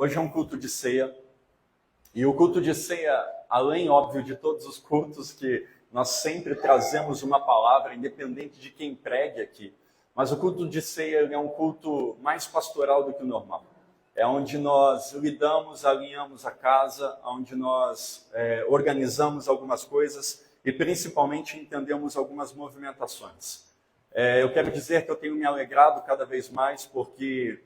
Hoje é um culto de ceia, e o culto de ceia, além, óbvio, de todos os cultos que nós sempre trazemos uma palavra, independente de quem pregue aqui, mas o culto de ceia é um culto mais pastoral do que o normal. É onde nós lidamos, alinhamos a casa, onde nós organizamos algumas coisas e principalmente entendemos algumas movimentações. Eu quero dizer que eu tenho me alegrado cada vez mais porque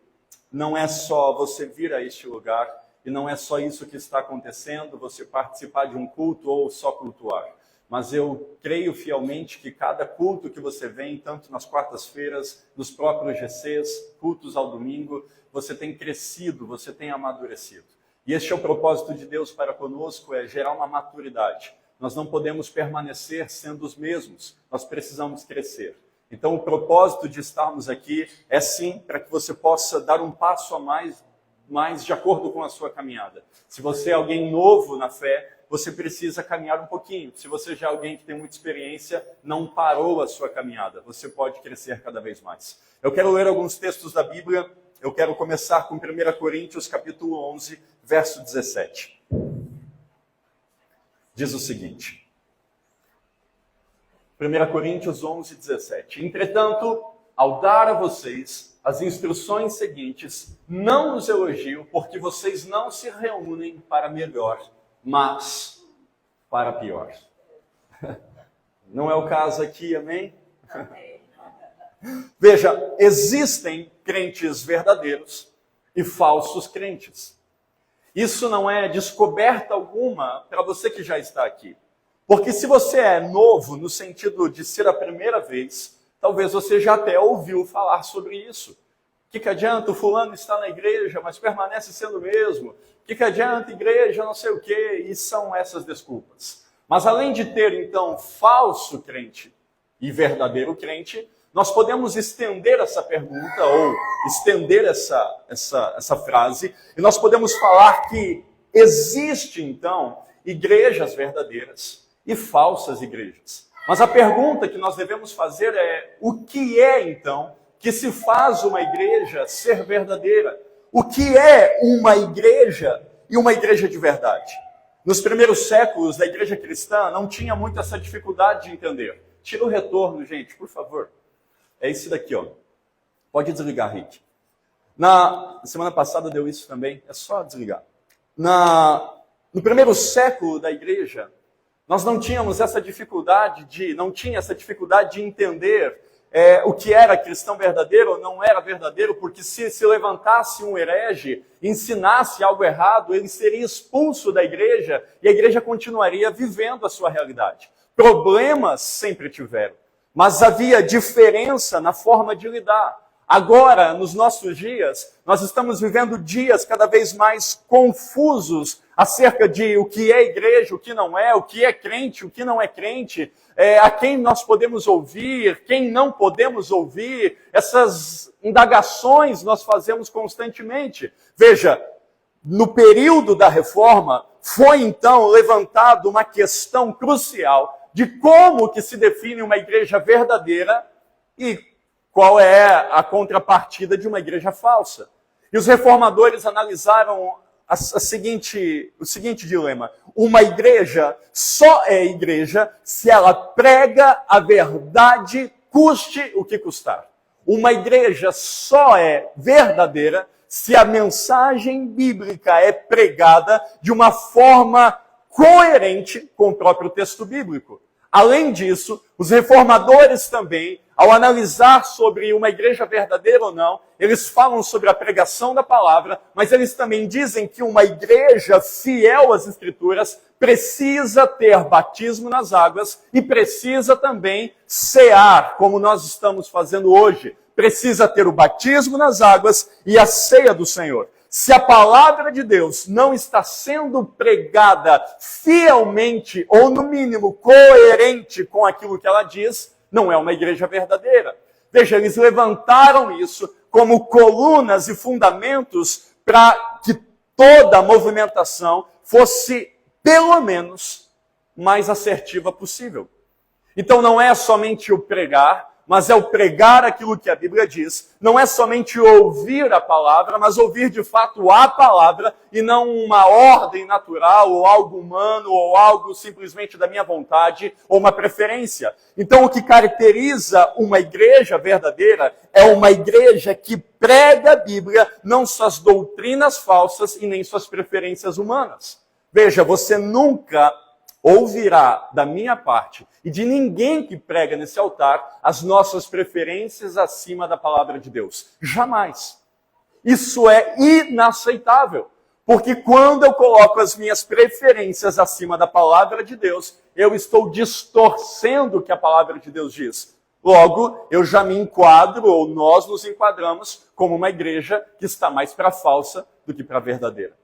não é só você vir a este lugar e não é só isso que está acontecendo, você participar de um culto ou só cultuar. Mas eu creio fielmente que cada culto que você vem, tanto nas quartas-feiras, nos próprios GCs, cultos ao domingo, você tem crescido, você tem amadurecido. E este é o propósito de Deus para conosco, é gerar uma maturidade. Nós não podemos permanecer sendo os mesmos, nós precisamos crescer. Então, o propósito de estarmos aqui é sim para que você possa dar um passo a mais de acordo com a sua caminhada. Se você é alguém novo na fé, você precisa caminhar um pouquinho. Se você já é alguém que tem muita experiência, não parou a sua caminhada, você pode crescer cada vez mais. Eu quero ler alguns textos da Bíblia. Eu quero começar com 1 Coríntios, capítulo 11, verso 17. Diz o seguinte. 1 Coríntios 11, 17. Entretanto, ao dar a vocês as instruções seguintes, não os elogio, porque vocês não se reúnem para melhor, mas para pior. Não é o caso aqui, amém? Veja, existem crentes verdadeiros e falsos crentes. Isso não é descoberta alguma para você que já está aqui. Porque se você é novo, no sentido de ser a primeira vez, talvez você já até ouviu falar sobre isso. O que adianta? O fulano está na igreja, mas permanece sendo o mesmo. O que adianta igreja, não sei o quê? E são essas desculpas. Mas além de ter, então, falso crente e verdadeiro crente, nós podemos estender essa pergunta ou estender essa frase e nós podemos falar que existe, então, igrejas verdadeiras e falsas igrejas. Mas a pergunta que nós devemos fazer é: o que é, então, que se faz uma igreja ser verdadeira? O que é uma igreja e uma igreja de verdade? Nos primeiros séculos da igreja cristã não tinha muito essa dificuldade de entender. Tira o retorno, gente, por favor. É esse daqui, ó. Pode desligar, Rick. Na semana passada deu isso também, é só desligar. No primeiro século da igreja, nós não tínhamos essa dificuldade de entender o que era cristão verdadeiro ou não era verdadeiro, porque se levantasse um herege, ensinasse algo errado, ele seria expulso da igreja e a igreja continuaria vivendo a sua realidade. Problemas sempre tiveram, mas havia diferença na forma de lidar. Agora, nos nossos dias, nós estamos vivendo dias cada vez mais confusos acerca de o que é igreja, o que não é, o que é crente, o que não é crente, a quem nós podemos ouvir, quem não podemos ouvir. Essas indagações nós fazemos constantemente. Veja, no período da Reforma, foi então levantada uma questão crucial de como que se define uma igreja verdadeira e qual é a contrapartida de uma igreja falsa. E os reformadores analisaram o seguinte dilema: uma igreja só é igreja se ela prega a verdade, custe o que custar. Uma igreja só é verdadeira se a mensagem bíblica é pregada de uma forma coerente com o próprio texto bíblico. Além disso, os reformadores também, ao analisar sobre uma igreja verdadeira ou não, eles falam sobre a pregação da palavra, mas eles também dizem que uma igreja fiel às Escrituras precisa ter batismo nas águas e precisa também cear, como nós estamos fazendo hoje. Precisa ter o batismo nas águas e a ceia do Senhor. Se a palavra de Deus não está sendo pregada fielmente, ou no mínimo coerente com aquilo que ela diz, não é uma igreja verdadeira. Veja, eles levantaram isso como colunas e fundamentos para que toda a movimentação fosse, pelo menos, mais assertiva possível. Então não é somente o pregar, mas é o pregar aquilo que a Bíblia diz. Não é somente ouvir a palavra, mas ouvir de fato a palavra e não uma ordem natural ou algo humano ou algo simplesmente da minha vontade ou uma preferência. Então, o que caracteriza uma igreja verdadeira é uma igreja que prega a Bíblia, não suas doutrinas falsas e nem suas preferências humanas. Veja, você nunca ouvirá da minha parte e de ninguém que prega nesse altar as nossas preferências acima da palavra de Deus. Jamais. Isso é inaceitável. Porque quando eu coloco as minhas preferências acima da palavra de Deus, eu estou distorcendo o que a palavra de Deus diz. Logo, eu já me enquadro, ou nós nos enquadramos, como uma igreja que está mais para a falsa do que para a verdadeira.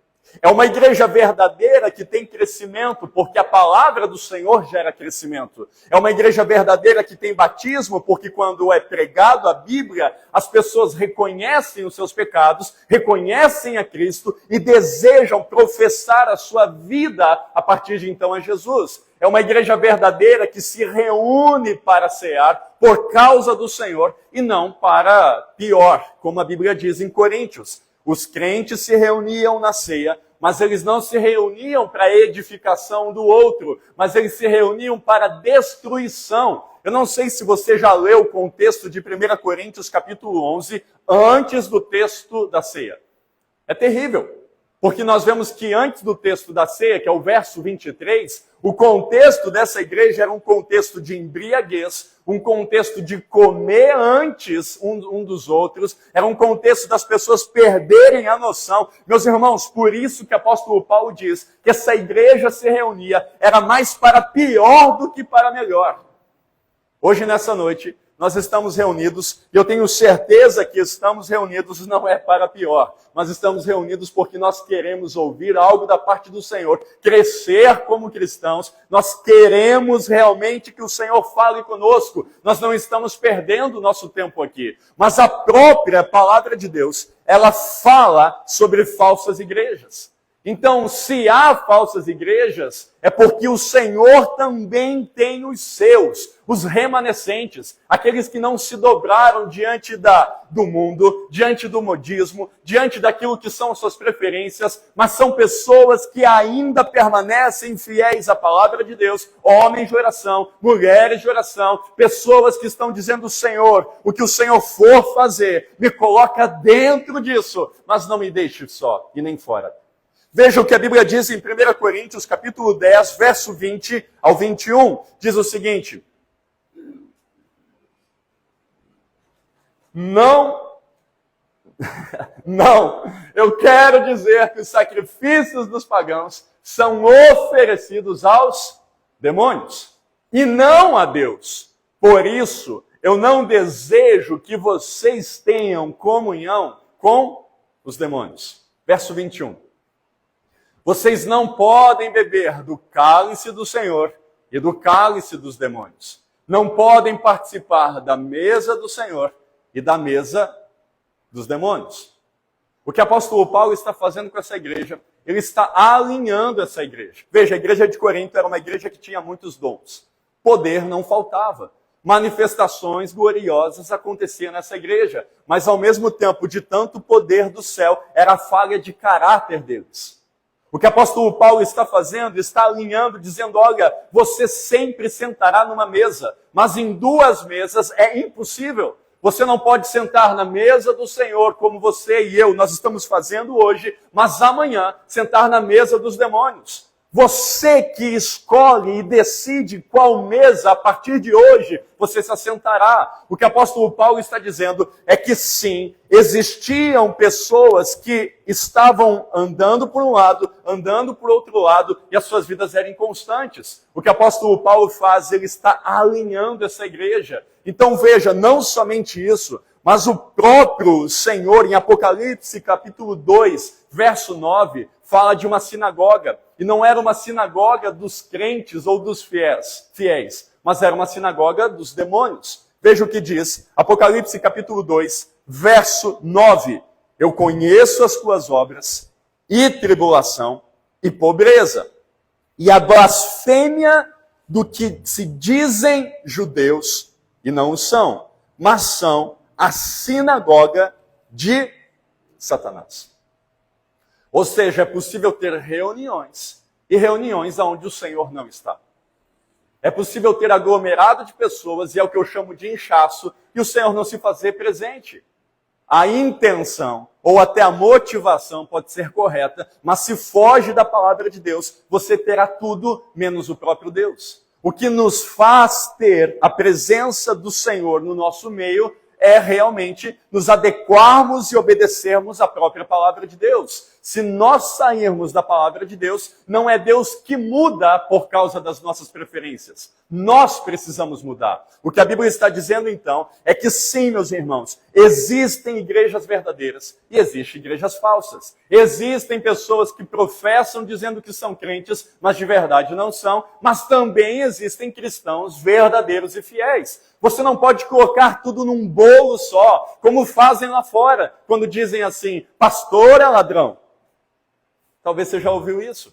É uma igreja verdadeira que tem crescimento, porque a palavra do Senhor gera crescimento. É uma igreja verdadeira que tem batismo, porque quando é pregado a Bíblia, as pessoas reconhecem os seus pecados, reconhecem a Cristo e desejam professar a sua vida a partir de então a Jesus. É uma igreja verdadeira que se reúne para cear por causa do Senhor e não para pior, como a Bíblia diz em Coríntios. Os crentes se reuniam na ceia, mas eles não se reuniam para a edificação do outro, mas eles se reuniam para destruição. Eu não sei se você já leu o contexto de 1 Coríntios capítulo 11, antes do texto da ceia. É terrível, porque nós vemos que antes do texto da ceia, que é o verso 23, o contexto dessa igreja era um contexto de embriaguez, um contexto de comer antes um dos outros, era um contexto das pessoas perderem a noção. Meus irmãos, por isso que o apóstolo Paulo diz que essa igreja se reunia, era mais para pior do que para melhor. Hoje, nessa noite, nós estamos reunidos, e eu tenho certeza que estamos reunidos não é para pior, mas estamos reunidos porque nós queremos ouvir algo da parte do Senhor, crescer como cristãos, nós queremos realmente que o Senhor fale conosco, nós não estamos perdendo o nosso tempo aqui, mas a própria palavra de Deus, ela fala sobre falsas igrejas. Então, se há falsas igrejas, é porque o Senhor também tem os seus, os remanescentes, aqueles que não se dobraram diante do mundo, diante do modismo, diante daquilo que são suas preferências, mas são pessoas que ainda permanecem fiéis à palavra de Deus, homens de oração, mulheres de oração, pessoas que estão dizendo, Senhor, o que o Senhor for fazer, me coloca dentro disso, mas não me deixe só e nem fora. Veja o que a Bíblia diz em 1 Coríntios, capítulo 10, verso 20 ao 21. Diz o seguinte: Não, eu quero dizer que os sacrifícios dos pagãos são oferecidos aos demônios e não a Deus. Por isso, eu não desejo que vocês tenham comunhão com os demônios. Verso 21. Vocês não podem beber do cálice do Senhor e do cálice dos demônios. Não podem participar da mesa do Senhor e da mesa dos demônios. O que o apóstolo Paulo está fazendo com essa igreja, ele está alinhando essa igreja. Veja, a igreja de Corinto era uma igreja que tinha muitos dons. Poder não faltava. Manifestações gloriosas aconteciam nessa igreja. Mas ao mesmo tempo, de tanto poder do céu, era a falha de caráter deles. O que o apóstolo Paulo está fazendo, está alinhando, dizendo, olha, você sempre sentará numa mesa, mas em duas mesas é impossível. Você não pode sentar na mesa do Senhor, como você e eu, nós estamos fazendo hoje, mas amanhã sentar na mesa dos demônios. Você que escolhe e decide qual mesa, a partir de hoje, você se assentará. O que o apóstolo Paulo está dizendo é que sim, existiam pessoas que estavam andando por um lado, andando por outro lado, e as suas vidas eram inconstantes. O que o apóstolo Paulo faz, ele está alinhando essa igreja. Então veja, não somente isso, mas o próprio Senhor, em Apocalipse capítulo 2, verso 9, fala de uma sinagoga. E não era uma sinagoga dos crentes ou dos fiéis, mas era uma sinagoga dos demônios. Veja o que diz, Apocalipse capítulo 2, verso 9. Eu conheço as tuas obras, e tribulação, e pobreza, e a blasfêmia do que se dizem judeus, e não o são, mas são a sinagoga de Satanás. Ou seja, é possível ter reuniões, e reuniões onde o Senhor não está. É possível ter aglomerado de pessoas, e é o que eu chamo de inchaço, e o Senhor não se fazer presente. A intenção, ou até a motivação pode ser correta, mas se foge da palavra de Deus, você terá tudo menos o próprio Deus. O que nos faz ter a presença do Senhor no nosso meio é realmente nos adequarmos e obedecermos à própria palavra de Deus. Se nós sairmos da palavra de Deus, não é Deus que muda por causa das nossas preferências. Nós precisamos mudar. O que a Bíblia está dizendo, então, é que sim, meus irmãos, existem igrejas verdadeiras e existem igrejas falsas. Existem pessoas que professam dizendo que são crentes, mas de verdade não são. Mas também existem cristãos verdadeiros e fiéis. Você não pode colocar tudo num bolo só, como fazem lá fora, quando dizem assim, pastor é ladrão. Talvez você já ouviu isso.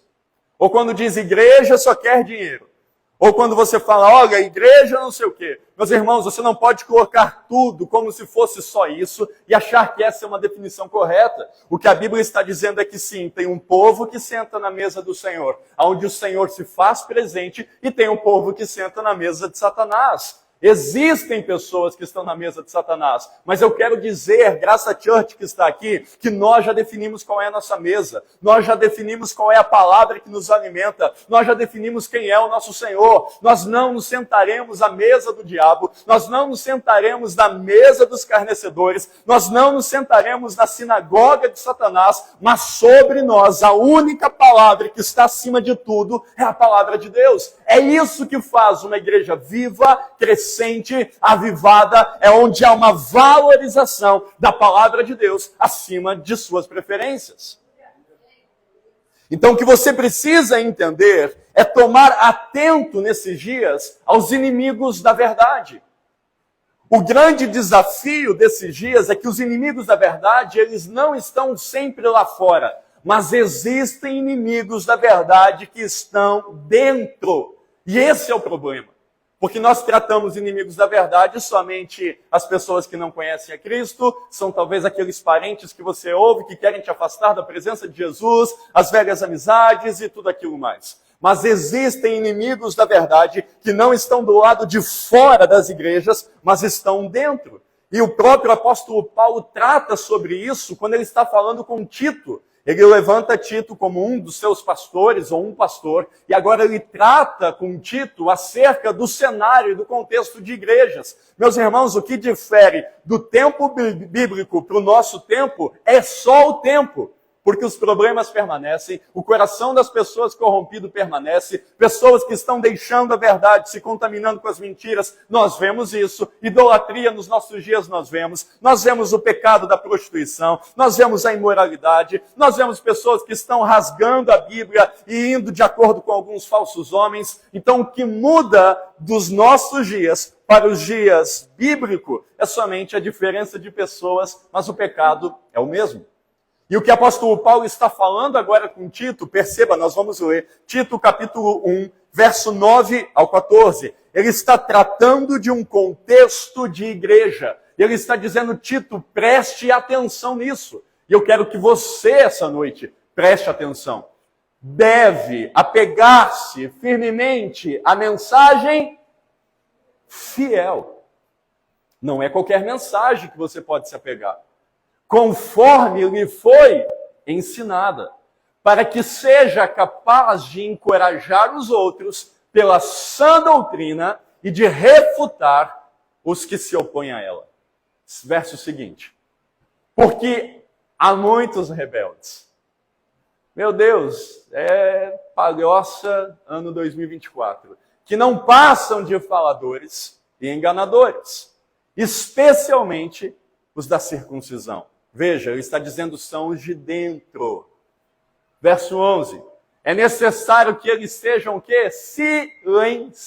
Ou quando diz igreja só quer dinheiro. Ou quando você fala, olha, igreja não sei o quê. Meus irmãos, você não pode colocar tudo como se fosse só isso e achar que essa é uma definição correta. O que a Bíblia está dizendo é que sim, tem um povo que senta na mesa do Senhor, onde o Senhor se faz presente, e tem um povo que senta na mesa de Satanás. Existem pessoas que estão na mesa de Satanás, mas eu quero dizer, Graça Church que está aqui, que nós já definimos qual é a nossa mesa, nós já definimos qual é a palavra que nos alimenta, nós já definimos quem é o nosso Senhor. Nós não nos sentaremos à mesa do diabo, nós não nos sentaremos na mesa dos escarnecedores, nós não nos sentaremos na sinagoga de Satanás, mas sobre nós a única palavra que está acima de tudo é a palavra de Deus. É isso que faz uma igreja viva, crescente, avivada, é onde há uma valorização da palavra de Deus acima de suas preferências. Então o que você precisa entender é tomar atento nesses dias aos inimigos da verdade. O grande desafio desses dias é que os inimigos da verdade, eles não estão sempre lá fora, mas existem inimigos da verdade que estão dentro. E esse é o problema. Porque nós tratamos inimigos da verdade somente as pessoas que não conhecem a Cristo, são talvez aqueles parentes que você ouve, que querem te afastar da presença de Jesus, as velhas amizades e tudo aquilo mais. Mas existem inimigos da verdade que não estão do lado de fora das igrejas, mas estão dentro. E o próprio apóstolo Paulo trata sobre isso quando ele está falando com Tito. Ele levanta Tito como um dos seus pastores, ou um pastor, e agora ele trata com Tito acerca do cenário e do contexto de igrejas. Meus irmãos, o que difere do tempo bíblico para o nosso tempo é só o tempo. Porque os problemas permanecem, o coração das pessoas corrompido permanece, pessoas que estão deixando a verdade, se contaminando com as mentiras, nós vemos isso. Idolatria nos nossos dias nós vemos o pecado da prostituição, nós vemos a imoralidade, nós vemos pessoas que estão rasgando a Bíblia e indo de acordo com alguns falsos homens. Então o que muda dos nossos dias para os dias bíblicos é somente a diferença de pessoas, mas o pecado é o mesmo. E o que o apóstolo Paulo está falando agora com Tito, perceba, nós vamos ler Tito capítulo 1, verso 9 ao 14. Ele está tratando de um contexto de igreja. Ele está dizendo, Tito, preste atenção nisso. E eu quero que você, essa noite, preste atenção. Deve apegar-se firmemente à mensagem fiel. Não é qualquer mensagem que você pode se apegar. Conforme lhe foi ensinada, para que seja capaz de encorajar os outros pela sã doutrina e de refutar os que se opõem a ela. Verso seguinte. Porque há muitos rebeldes. Meu Deus, é palhoça ano 2024. Que não passam de faladores e enganadores, especialmente os da circuncisão. Veja, ele está dizendo são os de dentro. Verso 11. É necessário que eles sejam o quê? Silenciados.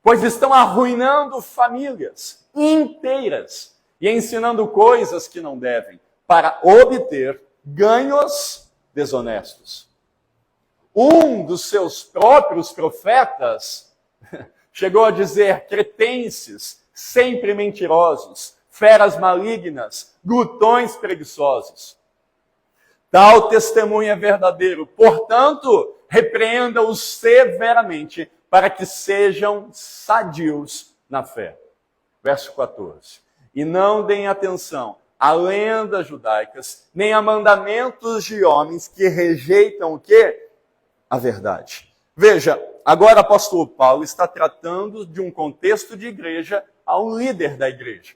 Pois estão arruinando famílias inteiras e ensinando coisas que não devem, para obter ganhos desonestos. Um dos seus próprios profetas chegou a dizer, cretenses, sempre mentirosos, feras malignas, glutões preguiçosos. Tal testemunho é verdadeiro, portanto, repreenda-os severamente, para que sejam sadios na fé. Verso 14. E não deem atenção a lendas judaicas, nem a mandamentos de homens que rejeitam o quê? A verdade. Veja, agora o apóstolo Paulo está tratando de um contexto de igreja a um líder da igreja.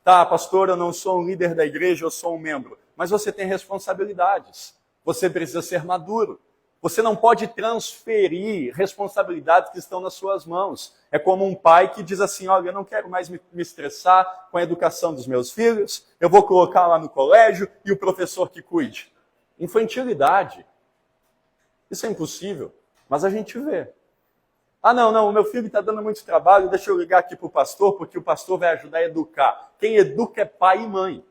Tá, pastor, eu não sou um líder da igreja, eu sou um membro. Mas você tem responsabilidades. Você precisa ser maduro. Você não pode transferir responsabilidades que estão nas suas mãos. É como um pai que diz assim, olha, eu não quero mais me estressar com a educação dos meus filhos, eu vou colocar lá no colégio e o professor que cuide. Infantilidade. Isso é impossível, mas a gente vê. Ah, não, o meu filho está dando muito trabalho, deixa eu ligar aqui para o pastor, porque o pastor vai ajudar a educar. Quem educa é pai e mãe.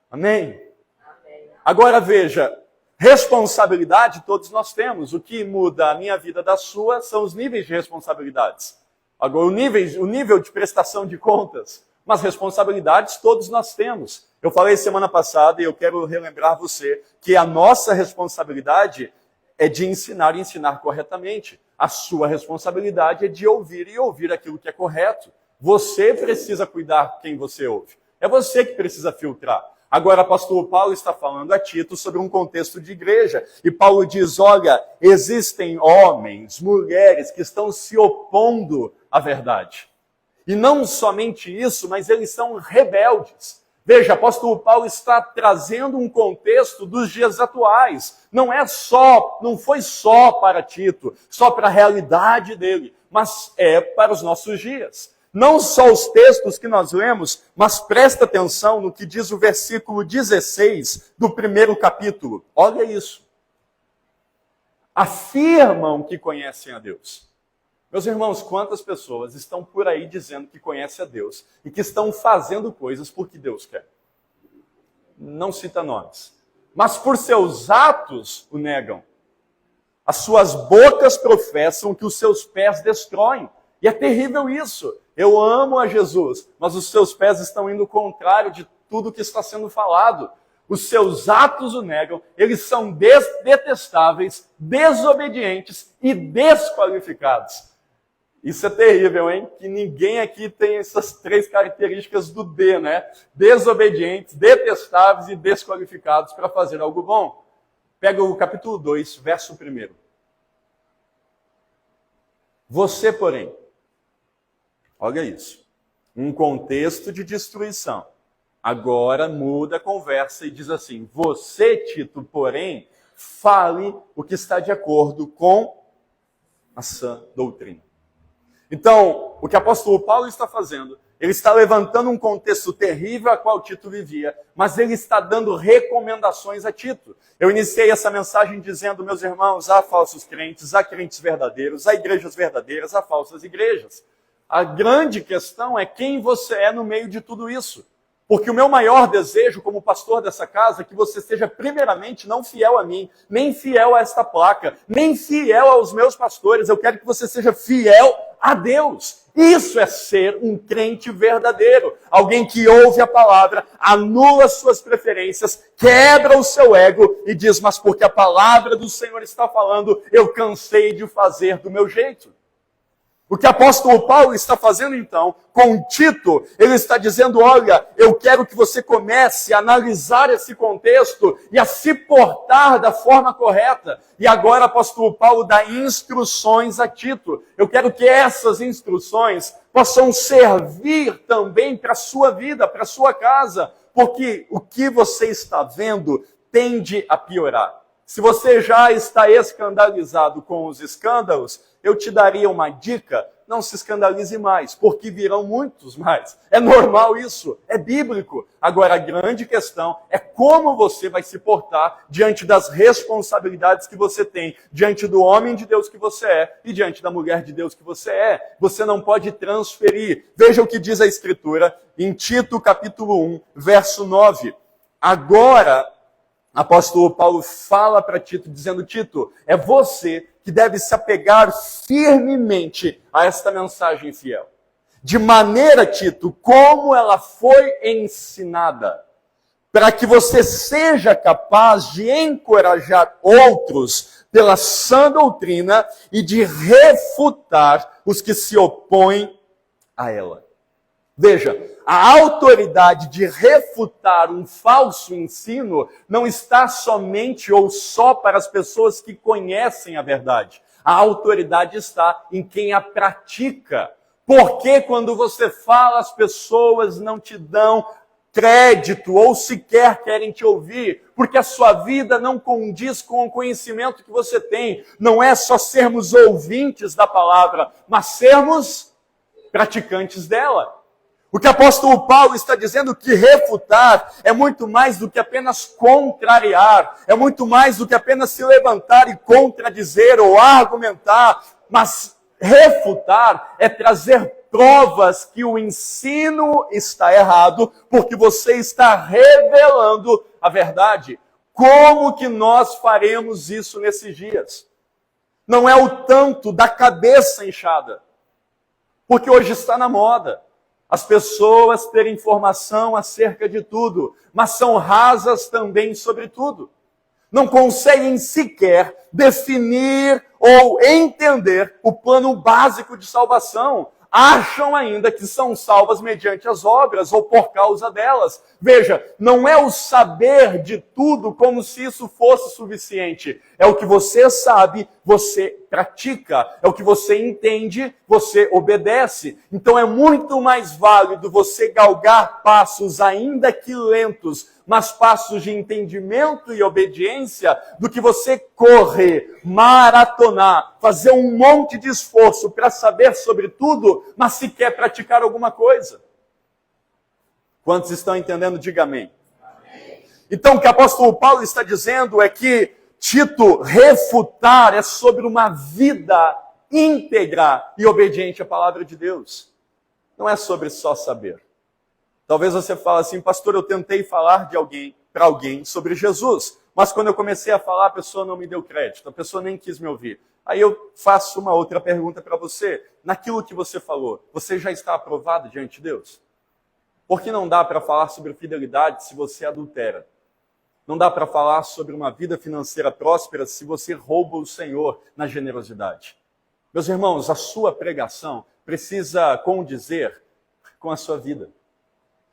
Amém? Amém. Agora veja, responsabilidade todos nós temos. O que muda a minha vida da sua são os níveis de responsabilidades. Agora, o nível de prestação de contas. Mas responsabilidades todos nós temos. Eu falei semana passada e eu quero relembrar você que a nossa responsabilidade é de ensinar e ensinar corretamente. A sua responsabilidade é de ouvir e ouvir aquilo que é correto. Você precisa cuidar quem você ouve. É você que precisa filtrar. Agora, o apóstolo Paulo está falando a Tito sobre um contexto de igreja. E Paulo diz, olha, existem homens, mulheres que estão se opondo à verdade. E não somente isso, mas eles são rebeldes. Veja, o apóstolo Paulo está trazendo um contexto dos dias atuais. Não foi só para Tito, só para a realidade dele, mas é para os nossos dias. Não só os textos que nós lemos, mas presta atenção no que diz o versículo 16 do primeiro capítulo. Olha isso. Afirmam que conhecem a Deus. Meus irmãos, quantas pessoas estão por aí dizendo que conhecem a Deus e que estão fazendo coisas porque Deus quer? Não cita nomes. Mas por seus atos o negam. As suas bocas professam que os seus pés destroem. E é terrível isso. Eu amo a Jesus, mas os seus pés estão indo contrário de tudo que está sendo falado. Os seus atos o negam, eles são detestáveis, desobedientes e desqualificados. Isso é terrível, hein? Que ninguém aqui tem essas três características do D, né? Desobedientes, detestáveis e desqualificados para fazer algo bom. Pega o capítulo 2, verso 1. Você, porém, olha isso, um contexto de destruição. Agora muda a conversa e diz assim, você, Tito, porém, fale o que está de acordo com a sã doutrina. Então, o que o apóstolo Paulo está fazendo, ele está levantando um contexto terrível a qual Tito vivia, mas ele está dando recomendações a Tito. Eu iniciei essa mensagem dizendo, meus irmãos, há falsos crentes, há crentes verdadeiros, há igrejas verdadeiras, há falsas igrejas. A grande questão é quem você é no meio de tudo isso. Porque o meu maior desejo como pastor dessa casa é que você seja primeiramente não fiel a mim, nem fiel a esta placa, nem fiel aos meus pastores. Eu quero que você seja fiel a Deus. Isso é ser um crente verdadeiro. Alguém que ouve a palavra, anula suas preferências, quebra o seu ego e diz, mas porque a palavra do Senhor está falando, eu cansei de fazer do meu jeito. O que o apóstolo Paulo está fazendo então, com Tito, ele está dizendo, olha, eu quero que você comece a analisar esse contexto e a se portar da forma correta. E agora o apóstolo Paulo dá instruções a Tito. Eu quero que essas instruções possam servir também para a sua vida, para a sua casa, porque o que você está vendo tende a piorar. Se você já está escandalizado com os escândalos, eu te daria uma dica, não se escandalize mais, porque virão muitos mais. É normal isso, é bíblico. Agora, a grande questão é como você vai se portar diante das responsabilidades que você tem, diante do homem de Deus que você é e diante da mulher de Deus que você é. Você não pode transferir. Veja o que diz a Escritura em Tito, capítulo 1, verso 9. Agora, apóstolo Paulo fala para Tito, dizendo, Tito, é você que deve se apegar firmemente a esta mensagem fiel. de maneira, Tito, como ela foi ensinada, para que você seja capaz de encorajar outros pela sã doutrina e de refutar os que se opõem a ela. Veja, a autoridade de refutar um falso ensino não está somente ou só para as pessoas que conhecem a verdade. A autoridade está em quem a pratica. Porque quando você fala, as pessoas não te dão crédito ou sequer querem te ouvir, porque a sua vida não condiz com o conhecimento que você tem. Não é só sermos ouvintes da palavra, mas sermos praticantes dela. O que o apóstolo Paulo está dizendo que refutar é muito mais do que apenas contrariar, é muito mais do que apenas se levantar e contradizer ou argumentar, mas refutar é trazer provas que o ensino está errado, porque você está revelando a verdade. Como que nós faremos isso nesses dias? Não é o tanto da cabeça inchada, porque hoje está na moda as pessoas terem informação acerca de tudo, mas são rasas também sobre tudo. Não conseguem sequer definir ou entender o plano básico de salvação. Acham ainda que são salvas mediante as obras ou por causa delas. Veja, não é o saber de tudo como se isso fosse suficiente. É o que você sabe, você pratica. É o que você entende, você obedece. Então é muito mais válido você galgar passos, ainda que lentos, mas passos de entendimento e obediência, do que você correr, maratonar, fazer um monte de esforço para saber sobre tudo, mas sequer praticar alguma coisa. Quantos estão entendendo? Diga amém. Então o que o apóstolo Paulo está dizendo é que, Tito, refutar é sobre uma vida íntegra e obediente à palavra de Deus. Não é sobre só saber. Talvez você fale assim, pastor, eu tentei falar para alguém sobre Jesus, mas quando eu comecei a falar, a pessoa não me deu crédito, a pessoa nem quis me ouvir. Aí eu faço uma outra pergunta para você. Naquilo que você falou, você já está aprovado diante de Deus? Porque não dá para falar sobre fidelidade se você adultera. Não dá para falar sobre uma vida financeira próspera se você rouba o Senhor na generosidade. Meus irmãos, a sua pregação precisa condizer com a sua vida.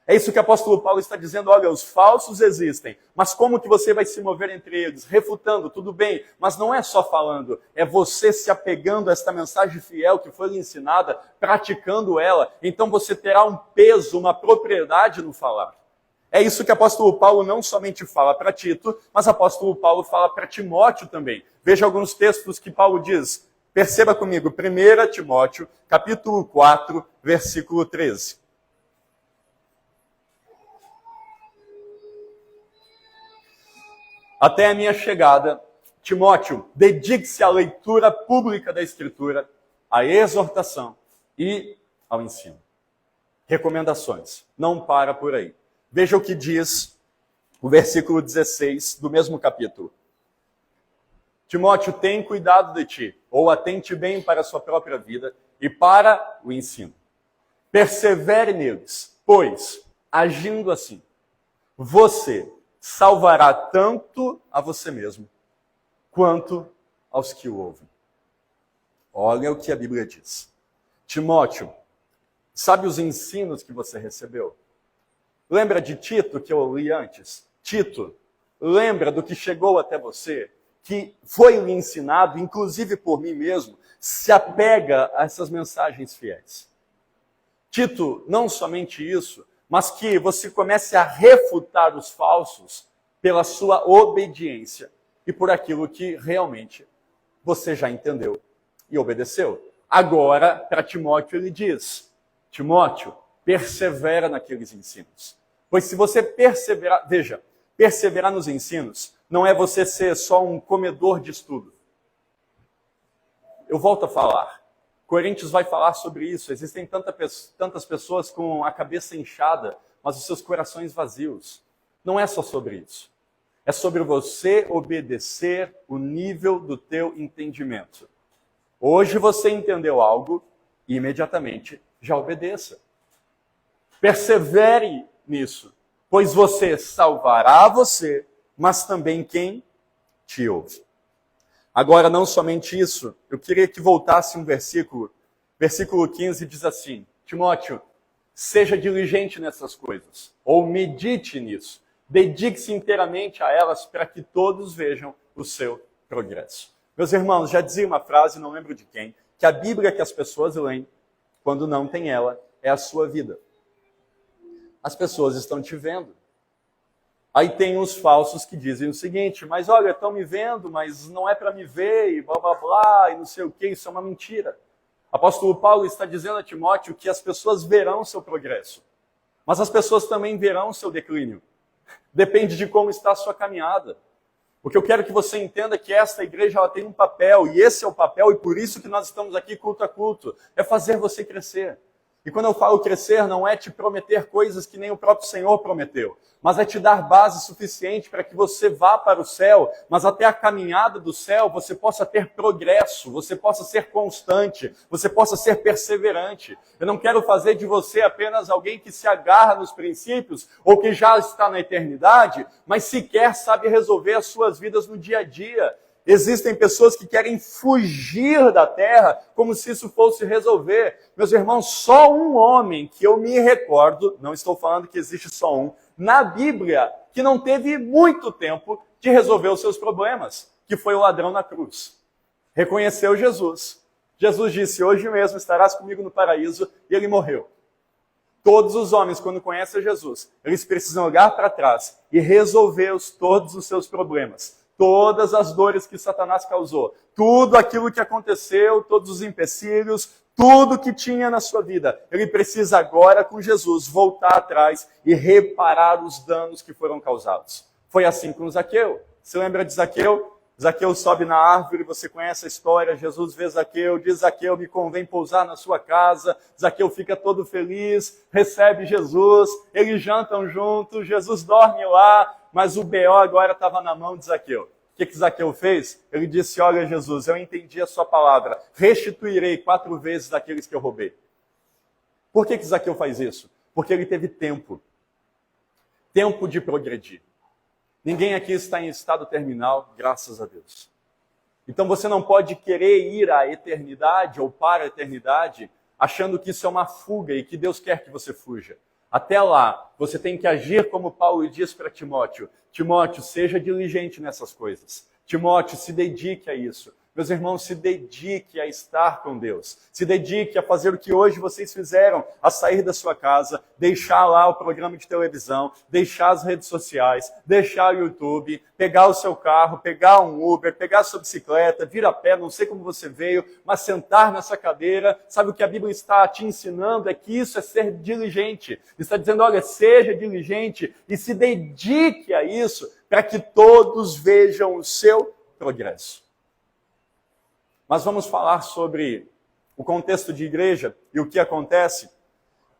É isso que o apóstolo Paulo está dizendo, olha, os falsos existem, mas como que você vai se mover entre eles? Refutando, tudo bem, mas não é só falando, é você se apegando a esta mensagem fiel que foi lhe ensinada, praticando ela, então você terá um peso, uma propriedade no falar. É isso que o apóstolo Paulo não somente fala para Tito, mas o apóstolo Paulo fala para Timóteo também. Veja alguns textos que Paulo diz, perceba comigo, 1 Timóteo, capítulo 4, versículo 13. Até a minha chegada, Timóteo, dedique-se à leitura pública da Escritura, à exortação e ao ensino. Recomendações. Não para por aí. Veja o que diz o versículo 16 do mesmo capítulo. Timóteo, tem cuidado de ti, ou atente bem para a sua própria vida e para o ensino. Persevere neles, pois, agindo assim, você salvará tanto a você mesmo, quanto aos que o ouvem. Olha o que a Bíblia diz. Timóteo, sabe os ensinos que você recebeu? Lembra de Tito, que eu li antes? Tito, lembra do que chegou até você, que foi lhe ensinado, inclusive por mim mesmo, se apega a essas mensagens fiéis. Tito, não somente isso, mas que você comece a refutar os falsos pela sua obediência e por aquilo que realmente você já entendeu e obedeceu. Agora, para Timóteo, ele diz, Timóteo, persevera naqueles ensinos. Pois se você perseverar, veja, perseverar nos ensinos não é você ser só um comedor de estudo. Eu volto a falar. Coríntios vai falar sobre isso. Existem tantas pessoas com a cabeça inchada, mas os seus corações vazios. Não é só sobre isso. É sobre você obedecer o nível do teu entendimento. Hoje você entendeu algo e imediatamente já obedeça. Persevere nisso, pois você salvará você, mas também quem te ouve. Agora, não somente isso, eu queria que voltasse um versículo. Versículo 15 diz assim: Timóteo, seja diligente nessas coisas, ou medite nisso. Dedique-se inteiramente a elas para que todos vejam o seu progresso. Meus irmãos, já dizia uma frase, não lembro de quem, que a Bíblia que as pessoas leem, quando não tem ela, é a sua vida. As pessoas estão te vendo. Aí tem os falsos que dizem o seguinte: mas olha, estão me vendo, mas não é para me ver, e blá blá blá, e não sei o que, isso é uma mentira. O apóstolo Paulo está dizendo a Timóteo que as pessoas verão o seu progresso, mas as pessoas também verão o seu declínio. Depende de como está a sua caminhada. O que eu quero que você entenda é que esta igreja ela tem um papel, e esse é o papel, e por isso que nós estamos aqui culto a culto, é fazer você crescer. E quando eu falo crescer, não é te prometer coisas que nem o próprio Senhor prometeu, mas é te dar base suficiente para que você vá para o céu, mas até a caminhada do céu você possa ter progresso, você possa ser constante, você possa ser perseverante. Eu não quero fazer de você apenas alguém que se agarra nos princípios ou que já está na eternidade, mas sequer sabe resolver as suas vidas no dia a dia. Existem pessoas que querem fugir da terra como se isso fosse resolver. Meus irmãos, só um homem que eu me recordo, não estou falando que existe só um, na Bíblia, que não teve muito tempo de resolver os seus problemas, que foi o ladrão na cruz. Reconheceu Jesus. Jesus disse: hoje mesmo estarás comigo no paraíso, e ele morreu. Todos os homens, quando conhecem Jesus, eles precisam olhar para trás e resolver todos os seus problemas. Todas as dores que Satanás causou, tudo aquilo que aconteceu, todos os empecilhos, tudo que tinha na sua vida. Ele precisa agora, com Jesus, voltar atrás e reparar os danos que foram causados. Foi assim com Zaqueu. Você lembra de Zaqueu? Zaqueu sobe na árvore, você conhece a história, Jesus vê Zaqueu, diz: Zaqueu, me convém pousar na sua casa. Zaqueu fica todo feliz, recebe Jesus, eles jantam juntos, Jesus dorme lá, mas o B.O. agora estava na mão de Zaqueu. O que Zaqueu fez? Ele disse: olha, Jesus, eu entendi a sua palavra, restituirei 4 vezes daqueles que eu roubei. Por que Zaqueu faz isso? Porque ele teve tempo de progredir. Ninguém aqui está em estado terminal, graças a Deus. Então você não pode querer ir à eternidade ou para a eternidade achando que isso é uma fuga e que Deus quer que você fuja. Até lá, você tem que agir como Paulo diz para Timóteo. Timóteo, seja diligente nessas coisas. Timóteo, se dedique a isso. Meus irmãos, se dedique a estar com Deus. Se dedique a fazer o que hoje vocês fizeram, a sair da sua casa, deixar lá o programa de televisão, deixar as redes sociais, deixar o YouTube, pegar o seu carro, pegar um Uber, pegar a sua bicicleta, vir a pé, não sei como você veio, mas sentar nessa cadeira. Sabe o que a Bíblia está te ensinando? É que isso é ser diligente. Está dizendo: olha, seja diligente e se dedique a isso para que todos vejam o seu progresso. Mas vamos falar sobre o contexto de igreja e o que acontece.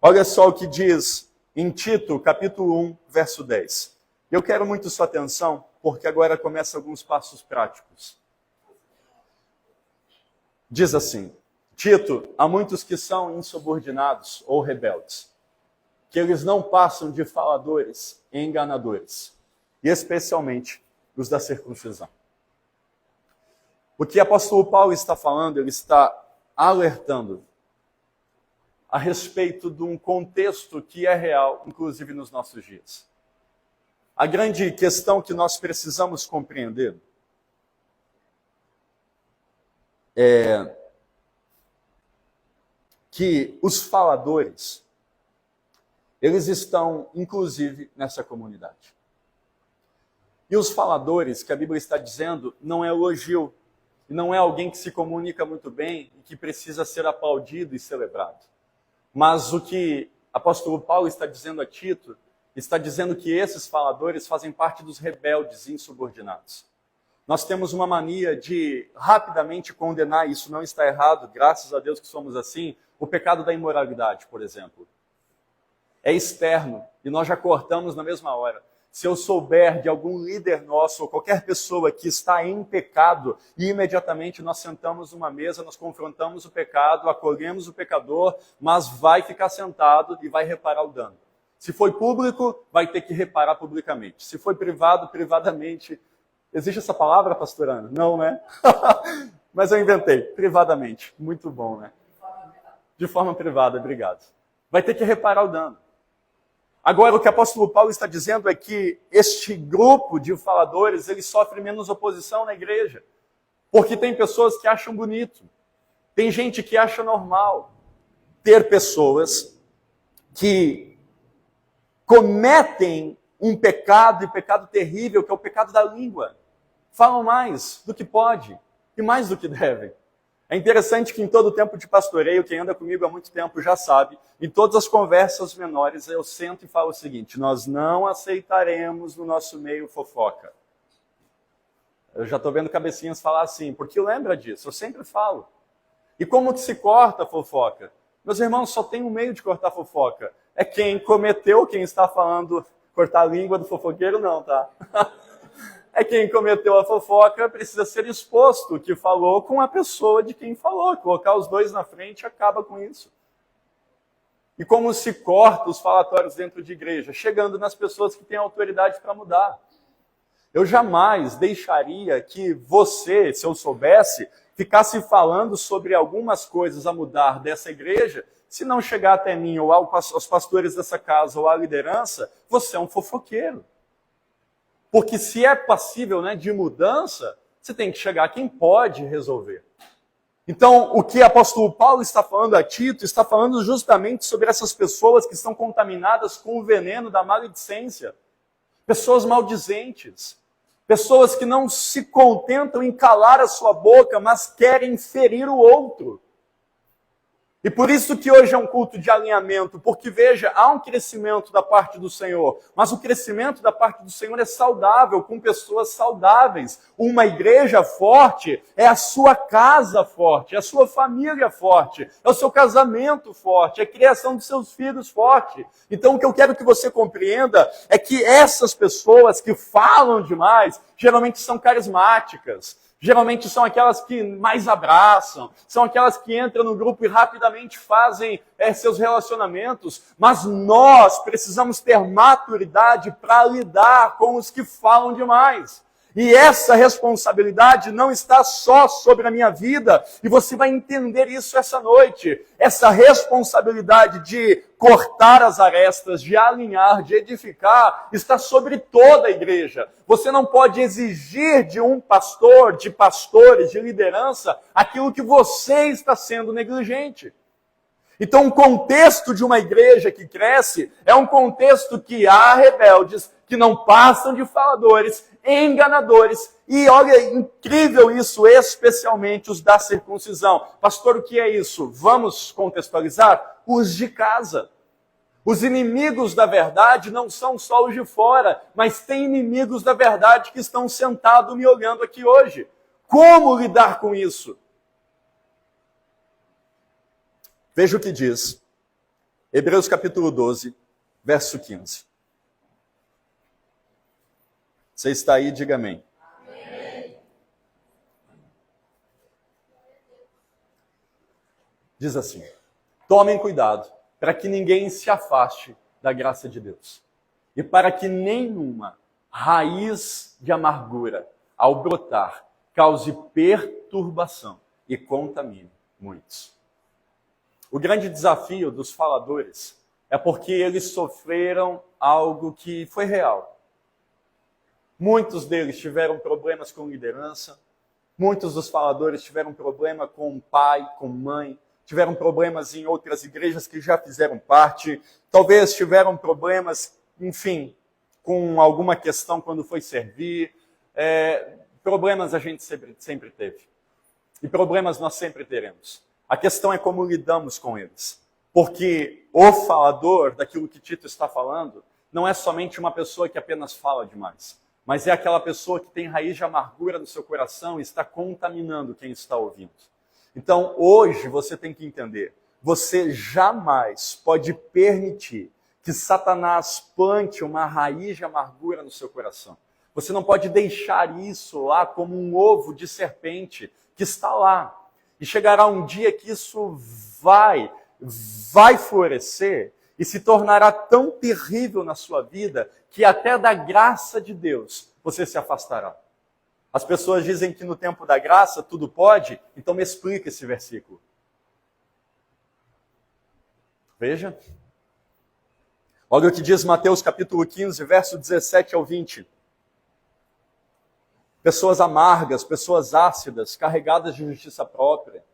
Olha só o que diz em Tito, capítulo 1, verso 10. Eu quero muito sua atenção, porque agora começam alguns passos práticos. Diz assim: Tito, há muitos que são insubordinados ou rebeldes, que eles não passam de faladores e enganadores, e especialmente os da circuncisão. O que o apóstolo Paulo está falando, ele está alertando a respeito de um contexto que é real, inclusive nos nossos dias. A grande questão que nós precisamos compreender é que os faladores, eles estão, inclusive, nessa comunidade. E os faladores, que a Bíblia está dizendo, não é elogio, e não é alguém que se comunica muito bem e que precisa ser aplaudido e celebrado. Mas o que o apóstolo Paulo está dizendo a Tito, está dizendo que esses faladores fazem parte dos rebeldes e insubordinados. Nós temos uma mania de rapidamente condenar, isso não está errado, graças a Deus que somos assim, o pecado da imoralidade, por exemplo. É externo, e nós já cortamos na mesma hora. se eu souber de algum líder nosso ou qualquer pessoa que está em pecado, e imediatamente nós sentamos numa mesa, nós confrontamos o pecado, acolhemos o pecador, mas vai ficar sentado e vai reparar o dano. Se foi público, vai ter que reparar publicamente. Se foi privado, privadamente. Existe essa palavra, pastor Ana? Não, né? Mas eu inventei, privadamente. Muito bom, né? De forma privada, obrigado. Vai ter que reparar o dano. Agora, o que o apóstolo Paulo está dizendo é que este grupo de faladores, ele sofre menos oposição na igreja. Porque tem pessoas que acham bonito. Tem gente que acha normal ter pessoas que cometem um pecado, e pecado terrível, que é o pecado da língua. Falam mais do que pode e mais do que devem. É interessante que em todo o tempo de pastoreio, quem anda comigo há muito tempo já sabe, em todas as conversas menores eu sento e falo o seguinte: nós não aceitaremos no nosso meio fofoca. Eu já estou vendo cabecinhas falar assim, porque lembra disso, eu sempre falo. E como que se corta a fofoca? Meus irmãos, só tem um meio de cortar fofoca. É quem cometeu, quem está falando, cortar a língua do fofoqueiro não, tá? É quem cometeu a fofoca precisa ser exposto, que falou com a pessoa de quem falou. Colocar os dois na frente acaba com isso. E como se corta os falatórios dentro de igreja? Chegando nas pessoas que têm autoridade para mudar. Eu jamais deixaria que você, se eu soubesse, ficasse falando sobre algumas coisas a mudar dessa igreja, se não chegar até mim ou aos pastores dessa casa ou à liderança, você é um fofoqueiro. Porque se é passível, né, de mudança, você tem que chegar a quem pode resolver. Então, o que o apóstolo Paulo está falando a Tito, está falando justamente sobre essas pessoas que estão contaminadas com o veneno da maledicência. Pessoas maldizentes. Pessoas que não se contentam em calar a sua boca, mas querem ferir o outro. E por isso que hoje é um culto de alinhamento, porque veja, há um crescimento da parte do Senhor, mas o crescimento da parte do Senhor é saudável, com pessoas saudáveis. Uma igreja forte é a sua casa forte, é a sua família forte, é o seu casamento forte, é a criação de seus filhos forte. Então o que eu quero que você compreenda é que essas pessoas que falam demais, geralmente são carismáticas. Geralmente são aquelas que mais abraçam, são aquelas que entram no grupo e rapidamente fazem seus relacionamentos. Mas nós precisamos ter maturidade para lidar com os que falam demais. E essa responsabilidade não está só sobre a minha vida, e você vai entender isso essa noite. Essa responsabilidade de cortar as arestas, de alinhar, de edificar, está sobre toda a igreja. Você não pode exigir de um pastor, de pastores, de liderança, aquilo que você está sendo negligente. Então, o contexto de uma igreja que cresce é um contexto que há rebeldes, que não passam de faladores, enganadores. E olha, incrível isso, especialmente os da circuncisão. Pastor, o que é isso? Vamos contextualizar? Os de casa. Os inimigos da verdade não são só os de fora, mas tem inimigos da verdade que estão sentados me olhando aqui hoje. Como lidar com isso? Veja o que diz Hebreus capítulo 12, verso 15. Você está aí, diga amém. Amém. Diz assim: tomem cuidado para que ninguém se afaste da graça de Deus, e para que nenhuma raiz de amargura, ao brotar, cause perturbação e contamine muitos. O grande desafio dos faladores é porque eles sofreram algo que foi real. Muitos deles tiveram problemas com liderança, muitos dos faladores tiveram problema com pai, com mãe, tiveram problemas em outras igrejas que já fizeram parte, talvez tiveram problemas, enfim, com alguma questão quando foi servir. Problemas a gente sempre teve. E problemas nós sempre teremos. A questão é como lidamos com eles. Porque o falador daquilo que Tito está falando não é somente uma pessoa que apenas fala demais, mas é aquela pessoa que tem raiz de amargura no seu coração e está contaminando quem está ouvindo. Então, hoje você tem que entender, você jamais pode permitir que Satanás plante uma raiz de amargura no seu coração. Você não pode deixar isso lá como um ovo de serpente que está lá. E chegará um dia que isso vai florescer e se tornará tão terrível na sua vida que até da graça de Deus você se afastará. As pessoas dizem que no tempo da graça tudo pode, então me explica esse versículo. Veja. Olha o que diz Mateus capítulo 15, verso 17 ao 20. Pessoas amargas, pessoas ácidas, carregadas de justiça própria.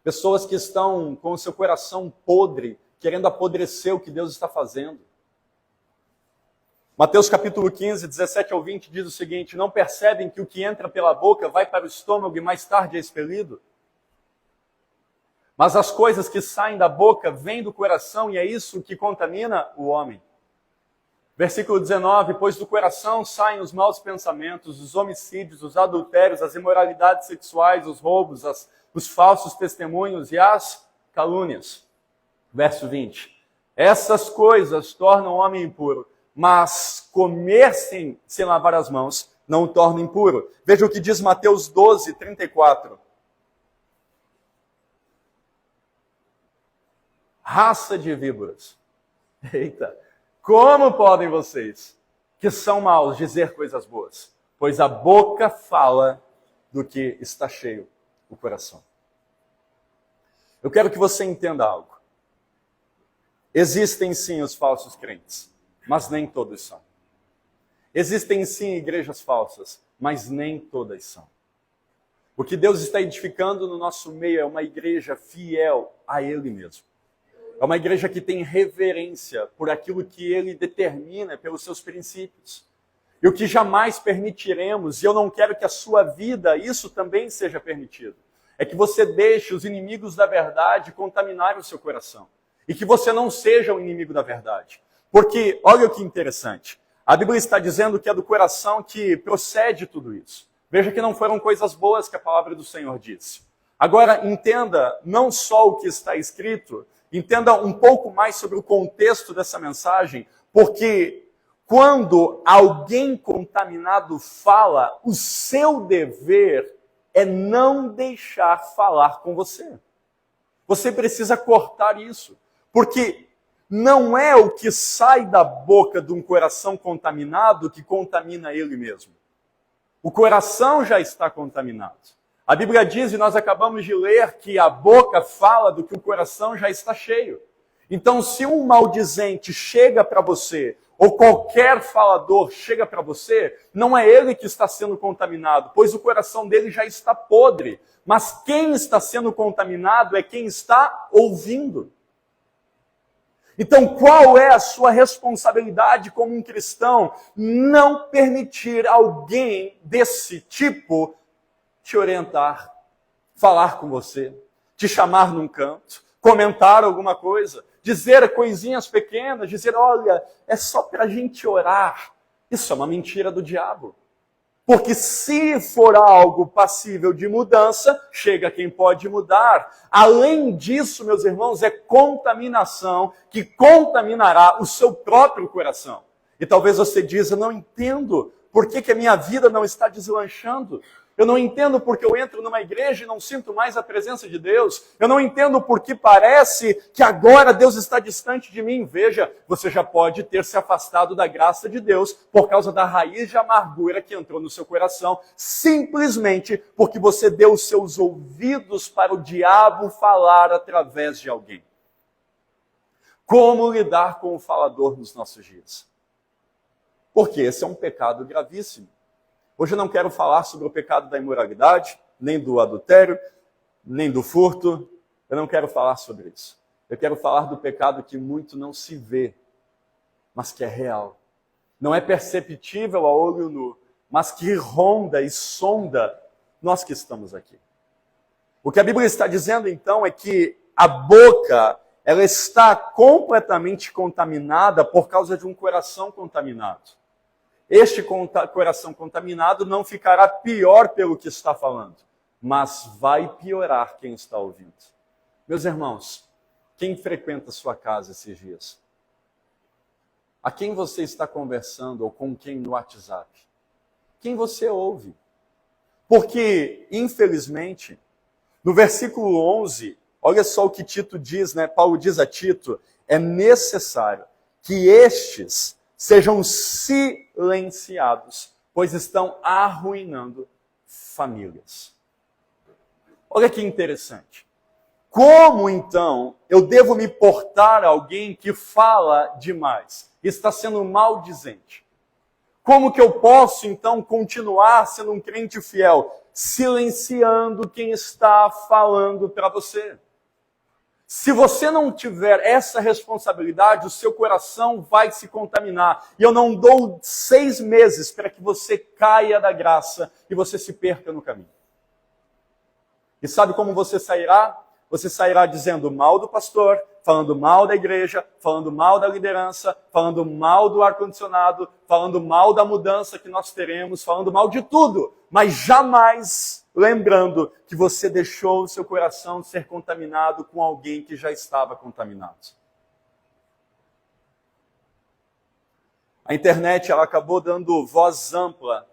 Pessoas que estão com o seu coração podre, querendo apodrecer o que Deus está fazendo. Mateus capítulo 15, 17 ao 20 diz o seguinte: não percebem que o que entra pela boca vai para o estômago e mais tarde é expelido? Mas as coisas que saem da boca vêm do coração e é isso que contamina o homem. Versículo 19, pois do coração saem os maus pensamentos, os homicídios, os adultérios, as imoralidades sexuais, os roubos, os falsos testemunhos e as calúnias. Verso 20, essas coisas tornam o homem impuro, mas comer sem lavar as mãos não o torna impuro. Veja o que diz Mateus 12, 34. Raça de víboras. Eita, como podem vocês, que são maus, dizer coisas boas? Pois a boca fala do que está cheio o coração. Eu quero que você entenda algo. Existem sim os falsos crentes, mas nem todos são. Existem sim igrejas falsas, mas nem todas são. O que Deus está edificando no nosso meio é uma igreja fiel a Ele mesmo. É uma igreja que tem reverência por aquilo que Ele determina, pelos seus princípios. E o que jamais permitiremos, e eu não quero que a sua vida isso também seja permitido, é que você deixe os inimigos da verdade contaminarem o seu coração. E que você não seja o inimigo da verdade. Porque, olha o que interessante, a Bíblia está dizendo que é do coração que procede tudo isso. Veja que não foram coisas boas que a palavra do Senhor disse. Agora, entenda não só o que está escrito, entenda um pouco mais sobre o contexto dessa mensagem, porque quando alguém contaminado fala, o seu dever é não deixar falar com você. Você precisa cortar isso, porque não é o que sai da boca de um coração contaminado que contamina ele mesmo. O coração já está contaminado. A Bíblia diz, e nós acabamos de ler, que a boca fala do que o coração já está cheio. Então, se um maldizente chega para você, ou qualquer falador chega para você, não é ele que está sendo contaminado, pois o coração dele já está podre. Mas quem está sendo contaminado é quem está ouvindo. Então, qual é a sua responsabilidade como um cristão? Não permitir alguém desse tipo te orientar, falar com você, te chamar num canto, comentar alguma coisa, dizer coisinhas pequenas, dizer, olha, é só para a gente orar. Isso é uma mentira do diabo. Porque se for algo passível de mudança, chega quem pode mudar. Além disso, meus irmãos, é contaminação que contaminará o seu próprio coração. E talvez você diz, eu não entendo por que a minha vida não está deslanchando. Eu não entendo porque eu entro numa igreja e não sinto mais a presença de Deus. Eu não entendo porque parece que agora Deus está distante de mim. Veja, você já pode ter se afastado da graça de Deus por causa da raiz de amargura que entrou no seu coração, simplesmente porque você deu os seus ouvidos para o diabo falar através de alguém. Como lidar com o falador nos nossos dias? Porque esse é um pecado gravíssimo. Hoje eu não quero falar sobre o pecado da imoralidade, nem do adultério, nem do furto. Eu não quero falar sobre isso. Eu quero falar do pecado que muito não se vê, mas que é real. Não é perceptível a olho nu, mas que ronda e sonda nós que estamos aqui. O que a Bíblia está dizendo então é que a boca, ela está completamente contaminada por causa de um coração contaminado. Este coração contaminado não ficará pior pelo que está falando, mas vai piorar quem está ouvindo. Meus irmãos, quem frequenta a sua casa esses dias? A quem você está conversando ou com quem no WhatsApp? Quem você ouve? Porque, infelizmente, no versículo 11, olha só o que Tito diz, né? Paulo diz a Tito, é necessário que estes sejam silenciados, pois estão arruinando famílias. Olha que interessante. Como, então, eu devo me portar a alguém que fala demais, está sendo maldizente? Como que eu posso, então, continuar sendo um crente fiel? Silenciando quem está falando para você. Se você não tiver essa responsabilidade, o seu coração vai se contaminar. E eu não dou 6 meses para que você caia da graça e você se perca no caminho. E sabe como você sairá? Você sairá dizendo mal do pastor, falando mal da igreja, falando mal da liderança, falando mal do ar-condicionado, falando mal da mudança que nós teremos, falando mal de tudo, mas jamais lembrando que você deixou o seu coração ser contaminado com alguém que já estava contaminado. A internet ela acabou dando voz ampla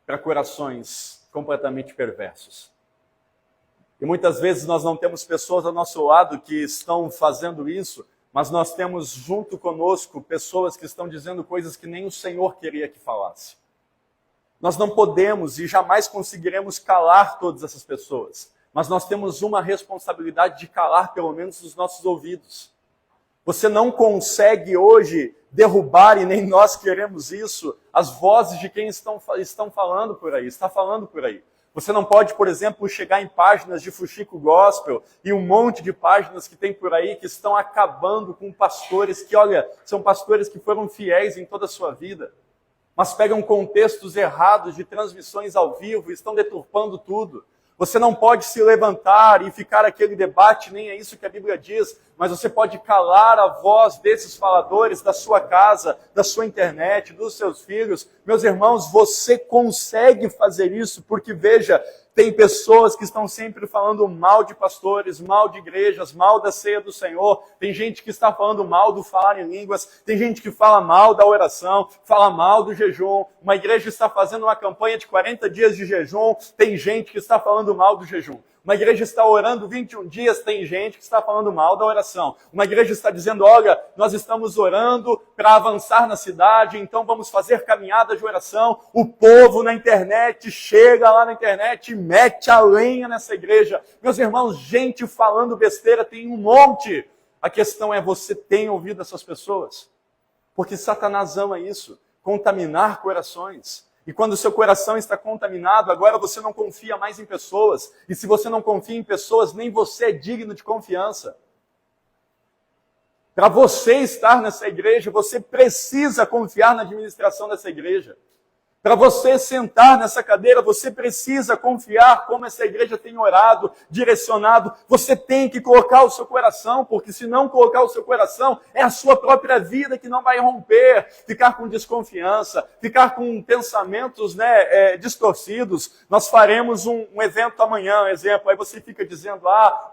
para corações completamente perversos. E muitas vezes nós não temos pessoas ao nosso lado que estão fazendo isso, mas nós temos junto conosco pessoas que estão dizendo coisas que nem o Senhor queria que falasse. Nós não podemos e jamais conseguiremos calar todas essas pessoas, mas nós temos uma responsabilidade de calar pelo menos os nossos ouvidos. Você não consegue hoje derrubar, e nem nós queremos isso, as vozes de quem estão falando por aí, está falando por aí. Você não pode, por exemplo, chegar em páginas de Fuxico Gospel e um monte de páginas que tem por aí que estão acabando com pastores que, olha, são pastores que foram fiéis em toda a sua vida, mas pegam contextos errados de transmissões ao vivo e estão deturpando tudo. Você não pode se levantar e ficar aquele debate, nem é isso que a Bíblia diz, mas você pode calar a voz desses faladores da sua casa, da sua internet, dos seus filhos. Meus irmãos, você consegue fazer isso, porque veja, tem pessoas que estão sempre falando mal de pastores, mal de igrejas, mal da ceia do Senhor. Tem gente que está falando mal do falar em línguas, tem gente que fala mal da oração, fala mal do jejum. Uma igreja está fazendo uma campanha de 40 dias de jejum, tem gente que está falando mal do jejum. Uma igreja está orando 21 dias, tem gente que está falando mal da oração. Uma igreja está dizendo, olha, nós estamos orando para avançar na cidade, então vamos fazer caminhada de oração. O povo na internet chega lá na internet e mete a lenha nessa igreja. Meus irmãos, gente falando besteira tem um monte. A questão é, você tem ouvido essas pessoas? Porque Satanás ama isso, contaminar corações. E quando o seu coração está contaminado, agora você não confia mais em pessoas. E se você não confia em pessoas, nem você é digno de confiança. Para você estar nessa igreja, você precisa confiar na administração dessa igreja. Para você sentar nessa cadeira, você precisa confiar como essa igreja tem orado, direcionado. Você tem que colocar o seu coração, porque se não colocar o seu coração, é a sua própria vida que não vai romper. Ficar com desconfiança, ficar com pensamentos distorcidos. Nós faremos um evento amanhã, exemplo. Aí você fica dizendo,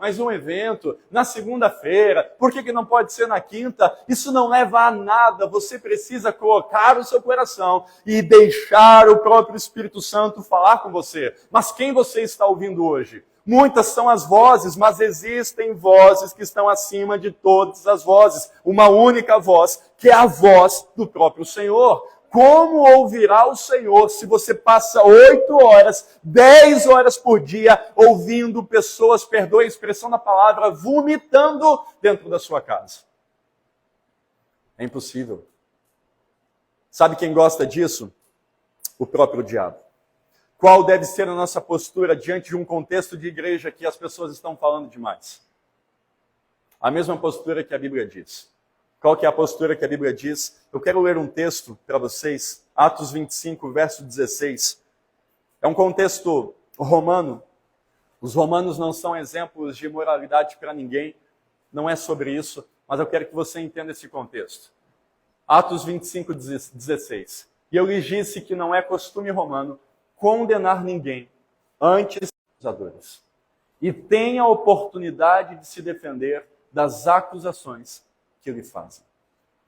mas um evento na segunda-feira, por que não pode ser na quinta? Isso não leva a nada. Você precisa colocar o seu coração e deixar o próprio Espírito Santo falar com você. Mas quem você está ouvindo hoje? Muitas são as vozes, mas existem vozes que estão acima de todas as vozes. Uma única voz, que é a voz do próprio Senhor. Como ouvirá o Senhor se você passa 8 horas, 10 horas por dia ouvindo pessoas, perdoe a expressão da palavra, vomitando dentro da sua casa? É impossível. Sabe quem gosta disso? O próprio diabo. Qual deve ser a nossa postura diante de um contexto de igreja que as pessoas estão falando demais? A mesma postura que a Bíblia diz. Qual que é a postura que a Bíblia diz? Eu quero ler um texto para vocês, Atos 25, verso 16. É um contexto romano. Os romanos não são exemplos de moralidade para ninguém, não é sobre isso, mas eu quero que você entenda esse contexto. Atos 25, 16. E eu lhes disse que não é costume romano condenar ninguém antes dos acusadores. E tem a oportunidade de se defender das acusações que lhe fazem.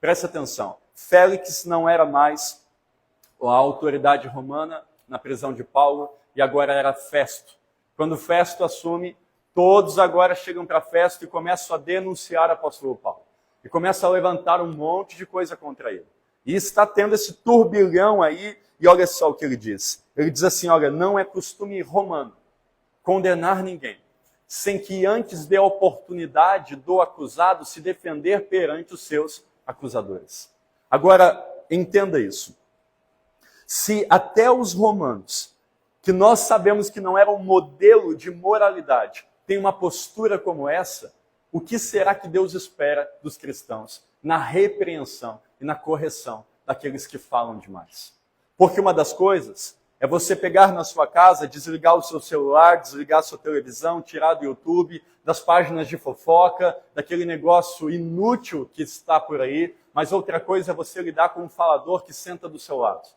Preste atenção. Félix não era mais a autoridade romana na prisão de Paulo, e agora era Festo. Quando Festo assume, todos agora chegam para Festo e começam a denunciar o apóstolo Paulo. E começam a levantar um monte de coisa contra ele. E está tendo esse turbilhão aí, e olha só o que ele diz. Ele diz assim, olha, não é costume romano condenar ninguém, sem que antes dê a oportunidade do acusado se defender perante os seus acusadores. Agora, entenda isso. Se até os romanos, que nós sabemos que não eram um modelo de moralidade, têm uma postura como essa, o que será que Deus espera dos cristãos na repreensão e na correção daqueles que falam demais? Porque uma das coisas é você pegar na sua casa, desligar o seu celular, desligar a sua televisão, tirar do YouTube, das páginas de fofoca, daquele negócio inútil que está por aí, mas outra coisa é você lidar com um falador que senta do seu lado.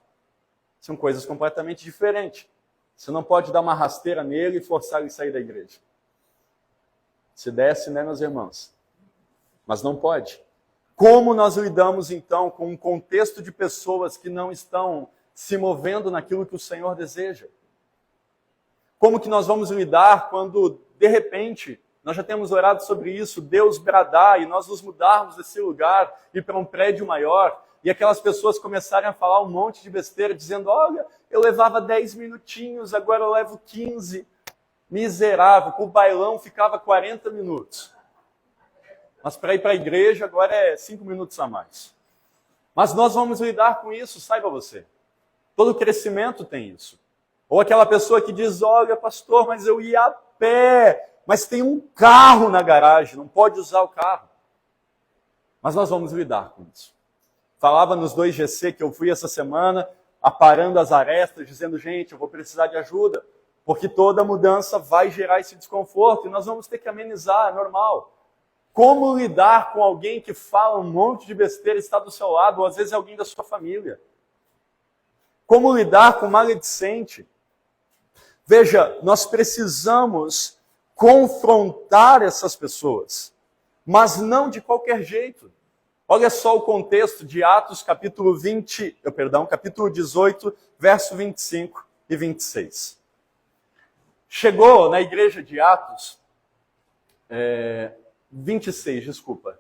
São coisas completamente diferentes. Você não pode dar uma rasteira nele e forçar ele a sair da igreja. Se desce, né, meus irmãos? Mas não pode. Como nós lidamos, então, com um contexto de pessoas que não estão se movendo naquilo que o Senhor deseja? Como que nós vamos lidar quando, de repente, nós já temos orado sobre isso, Deus bradar e nós nos mudarmos desse lugar e para um prédio maior, e aquelas pessoas começarem a falar um monte de besteira, dizendo, olha, eu levava 10 minutinhos, agora eu levo 15. Miserável, o bailão ficava 40 minutos. Mas para ir para a igreja agora é 5 minutos a mais. Mas nós vamos lidar com isso, saiba você. Todo crescimento tem isso. Ou aquela pessoa que diz, olha, pastor, mas eu ia a pé, mas tem um carro na garagem, não pode usar o carro. Mas nós vamos lidar com isso. Falava nos 2GC que eu fui essa semana, aparando as arestas, dizendo, gente, eu vou precisar de ajuda, porque toda mudança vai gerar esse desconforto, e nós vamos ter que amenizar, é normal. Como lidar com alguém que fala um monte de besteira e está do seu lado, ou às vezes é alguém da sua família? Como lidar com maledicente? Veja, nós precisamos confrontar essas pessoas, mas não de qualquer jeito. Olha só o contexto de Atos, capítulo 18, verso 25 e 26. Chegou na igreja de Atos, 26, desculpa.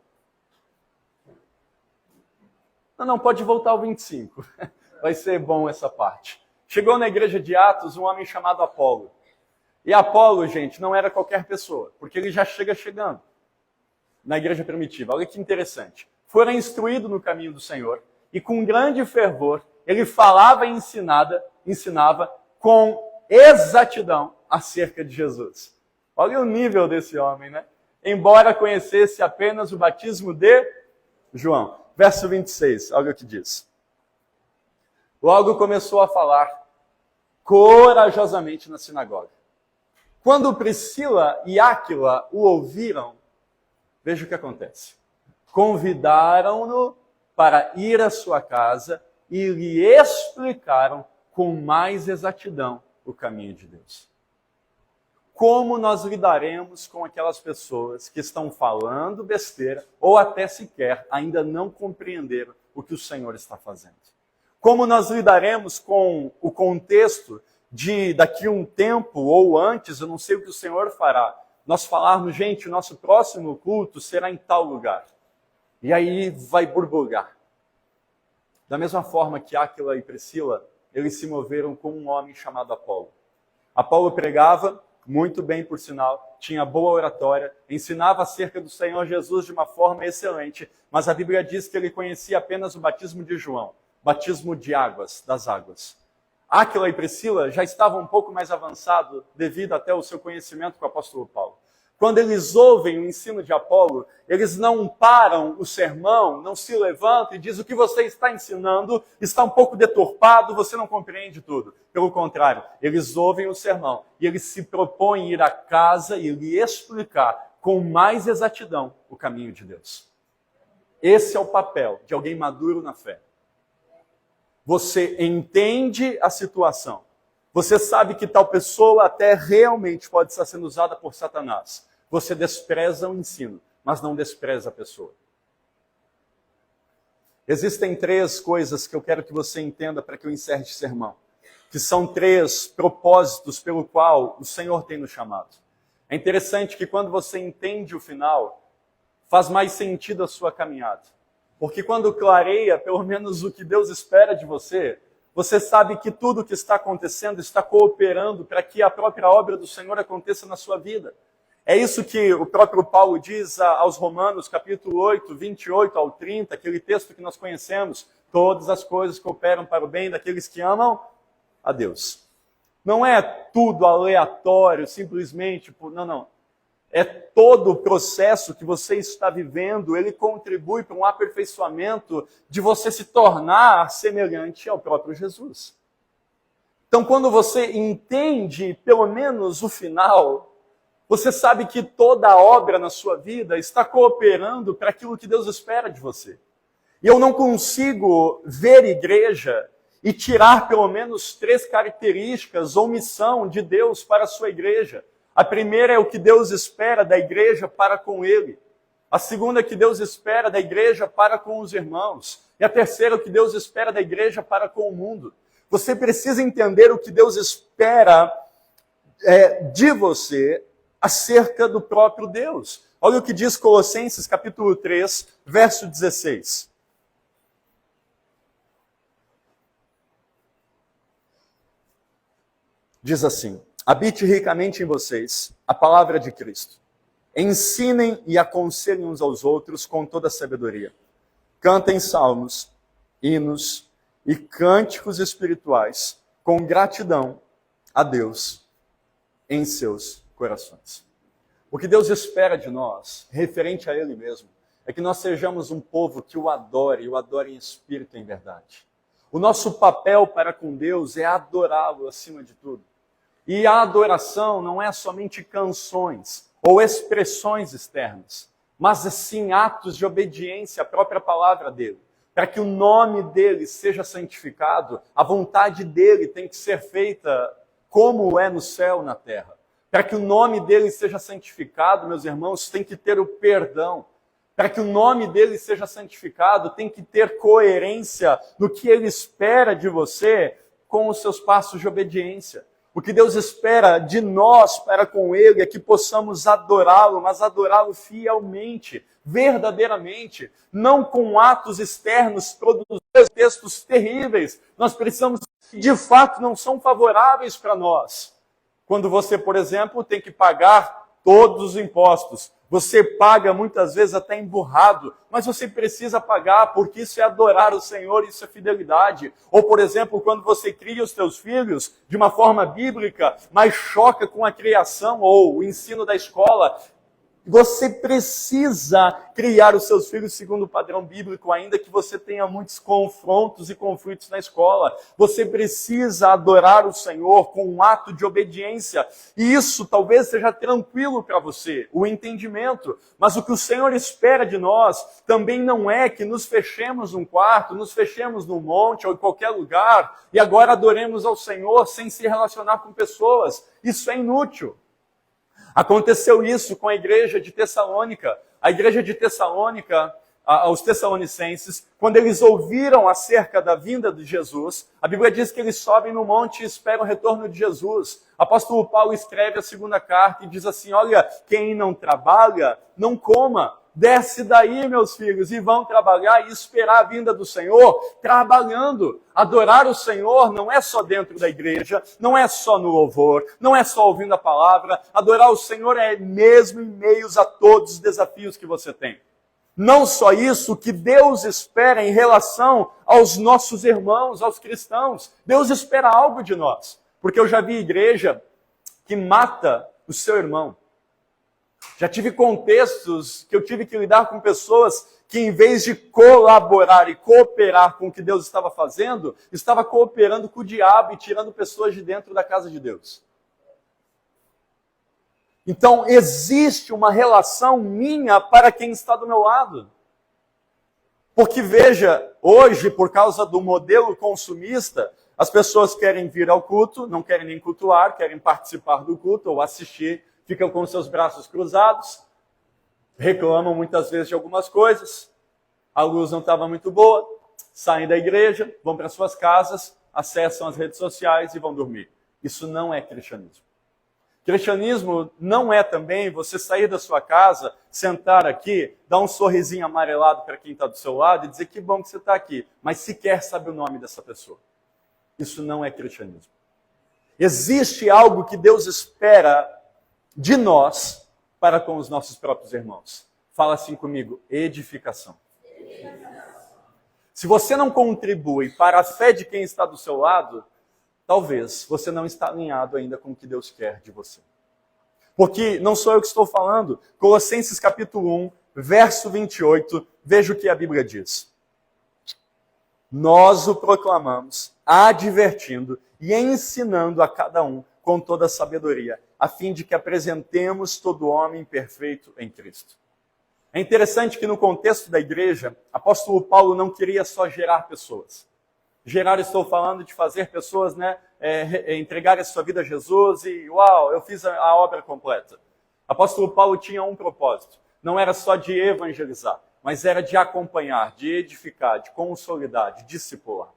Não, pode voltar ao 25. Vai ser bom essa parte. Chegou na igreja de Atos um homem chamado Apolo. E Apolo, gente, não era qualquer pessoa, porque ele já chegando na igreja primitiva. Olha que interessante. Fora instruído no caminho do Senhor, e com grande fervor, ele falava e ensinava com exatidão acerca de Jesus. Olha o nível desse homem, né? Embora conhecesse apenas o batismo de João. Verso 26, olha o que diz. Logo começou a falar corajosamente na sinagoga. Quando Priscila e Áquila o ouviram, veja o que acontece. Convidaram-no para ir à sua casa e lhe explicaram com mais exatidão o caminho de Deus. Como nós lidaremos com aquelas pessoas que estão falando besteira ou até sequer ainda não compreenderam o que o Senhor está fazendo? Como nós lidaremos com o contexto de daqui a um tempo ou antes, eu não sei o que o Senhor fará, nós falarmos, gente, o nosso próximo culto será em tal lugar. E aí vai borbulhar. Da mesma forma que Áquila e Priscila, eles se moveram com um homem chamado Apolo. Apolo pregava, muito bem por sinal, tinha boa oratória, ensinava acerca do Senhor Jesus de uma forma excelente, mas a Bíblia diz que ele conhecia apenas o batismo de João, batismo de águas, das águas. Áquila e Priscila já estavam um pouco mais avançados devido até ao seu conhecimento com o apóstolo Paulo. Quando eles ouvem o ensino de Apolo, eles não param o sermão, não se levantam e dizem o que você está ensinando está um pouco deturpado, você não compreende tudo. Pelo contrário, eles ouvem o sermão e eles se propõem a ir à casa e lhe explicar com mais exatidão o caminho de Deus. Esse é o papel de alguém maduro na fé. Você entende a situação. Você sabe que tal pessoa até realmente pode estar sendo usada por Satanás. Você despreza o ensino, mas não despreza a pessoa. Existem 3 coisas que eu quero que você entenda para que eu encerre esse sermão, que são 3 propósitos pelo qual o Senhor tem nos chamado. É interessante que quando você entende o final, faz mais sentido a sua caminhada. Porque quando clareia, pelo menos o que Deus espera de você, você sabe que tudo o que está acontecendo está cooperando para que a própria obra do Senhor aconteça na sua vida. É isso que o próprio Paulo diz aos Romanos, capítulo 8, 28 ao 30, aquele texto que nós conhecemos. Todas as coisas cooperam para o bem daqueles que amam a Deus. Não é tudo aleatório, simplesmente não. É todo o processo que você está vivendo, ele contribui para um aperfeiçoamento de você se tornar semelhante ao próprio Jesus. Então, quando você entende, pelo menos o final, você sabe que toda a obra na sua vida está cooperando para aquilo que Deus espera de você. E eu não consigo ver igreja e tirar pelo menos 3 características ou missão de Deus para a sua igreja. A primeira é o que Deus espera da igreja para com ele. A segunda é o que Deus espera da igreja para com os irmãos. E a terceira é o que Deus espera da igreja para com o mundo. Você precisa entender o que Deus espera de você acerca do próprio Deus. Olha o que diz Colossenses capítulo 3, verso 16. Diz assim: habite ricamente em vocês a palavra de Cristo. Ensinem e aconselhem uns aos outros com toda a sabedoria. Cantem salmos, hinos e cânticos espirituais com gratidão a Deus em seus corações. O que Deus espera de nós, referente a Ele mesmo, é que nós sejamos um povo que o adore em espírito e em verdade. O nosso papel para com Deus é adorá-lo acima de tudo. E a adoração não é somente canções ou expressões externas, mas sim atos de obediência à própria palavra dele. Para que o nome dele seja santificado, a vontade dele tem que ser feita como é no céu, na terra. Para que o nome dele seja santificado, meus irmãos, tem que ter o perdão. Para que o nome dele seja santificado, tem que ter coerência no que ele espera de você com os seus passos de obediência. O que Deus espera de nós para com ele é que possamos adorá-lo, mas adorá-lo fielmente, verdadeiramente, não com atos externos, produzindo textos terríveis. Nós precisamos, de fato, não são favoráveis para nós. Quando você, por exemplo, tem que pagar todos os impostos, você paga muitas vezes até emburrado, mas você precisa pagar porque isso é adorar o Senhor, isso é fidelidade. Ou, por exemplo, quando você cria os teus filhos de uma forma bíblica, mas choca com a criação ou o ensino da escola, você precisa criar os seus filhos segundo o padrão bíblico, ainda que você tenha muitos confrontos e conflitos na escola. Você precisa adorar o Senhor com um ato de obediência. E isso talvez seja tranquilo para você, o entendimento. Mas o que o Senhor espera de nós também não é que nos fechemos num quarto, nos fechemos num monte ou em qualquer lugar e agora adoremos ao Senhor sem se relacionar com pessoas. Isso é inútil. Aconteceu isso com a igreja de Tessalônica. A igreja de Tessalônica, aos tessalonicenses, quando eles ouviram acerca da vinda de Jesus, a Bíblia diz que eles sobem no monte e esperam o retorno de Jesus. Apóstolo Paulo escreve a 2ª carta e diz assim: olha, quem não trabalha, não coma. Desce daí, meus filhos, e vão trabalhar e esperar a vinda do Senhor, trabalhando. Adorar o Senhor não é só dentro da igreja, não é só no louvor, não é só ouvindo a palavra. Adorar o Senhor é mesmo em meios a todos os desafios que você tem. Não só isso, o que Deus espera em relação aos nossos irmãos, aos cristãos. Deus espera algo de nós. Porque eu já vi igreja que mata o seu irmão. Já tive contextos que eu tive que lidar com pessoas que, em vez de colaborar e cooperar com o que Deus estava fazendo, estava cooperando com o diabo e tirando pessoas de dentro da casa de Deus. Então, existe uma relação minha para quem está do meu lado. Porque, veja, hoje, por causa do modelo consumista, as pessoas querem vir ao culto, não querem nem cultuar, querem participar do culto ou assistir, ficam com seus braços cruzados, reclamam muitas vezes de algumas coisas, a luz não estava muito boa, saem da igreja, vão para suas casas, acessam as redes sociais e vão dormir. Isso não é cristianismo. Cristianismo não é também você sair da sua casa, sentar aqui, dar um sorrisinho amarelado para quem está do seu lado e dizer que bom que você está aqui, mas sequer sabe o nome dessa pessoa. Isso não é cristianismo. Existe algo que Deus espera de nós para com os nossos próprios irmãos. Fala assim comigo, edificação. Se você não contribui para a fé de quem está do seu lado, talvez você não está alinhado ainda com o que Deus quer de você. Porque não sou eu que estou falando. Colossenses capítulo 1, verso 28, veja o que a Bíblia diz. Nós o proclamamos, advertindo e ensinando a cada um com toda a sabedoria, a fim de que apresentemos todo homem perfeito em Cristo. É interessante que no contexto da igreja, apóstolo Paulo não queria só gerar pessoas. Gerar, estou falando de fazer pessoas entregarem a sua vida a Jesus e, uau, eu fiz a obra completa. Apóstolo Paulo tinha um propósito. Não era só de evangelizar, mas era de acompanhar, de edificar, de consolidar, de discipular.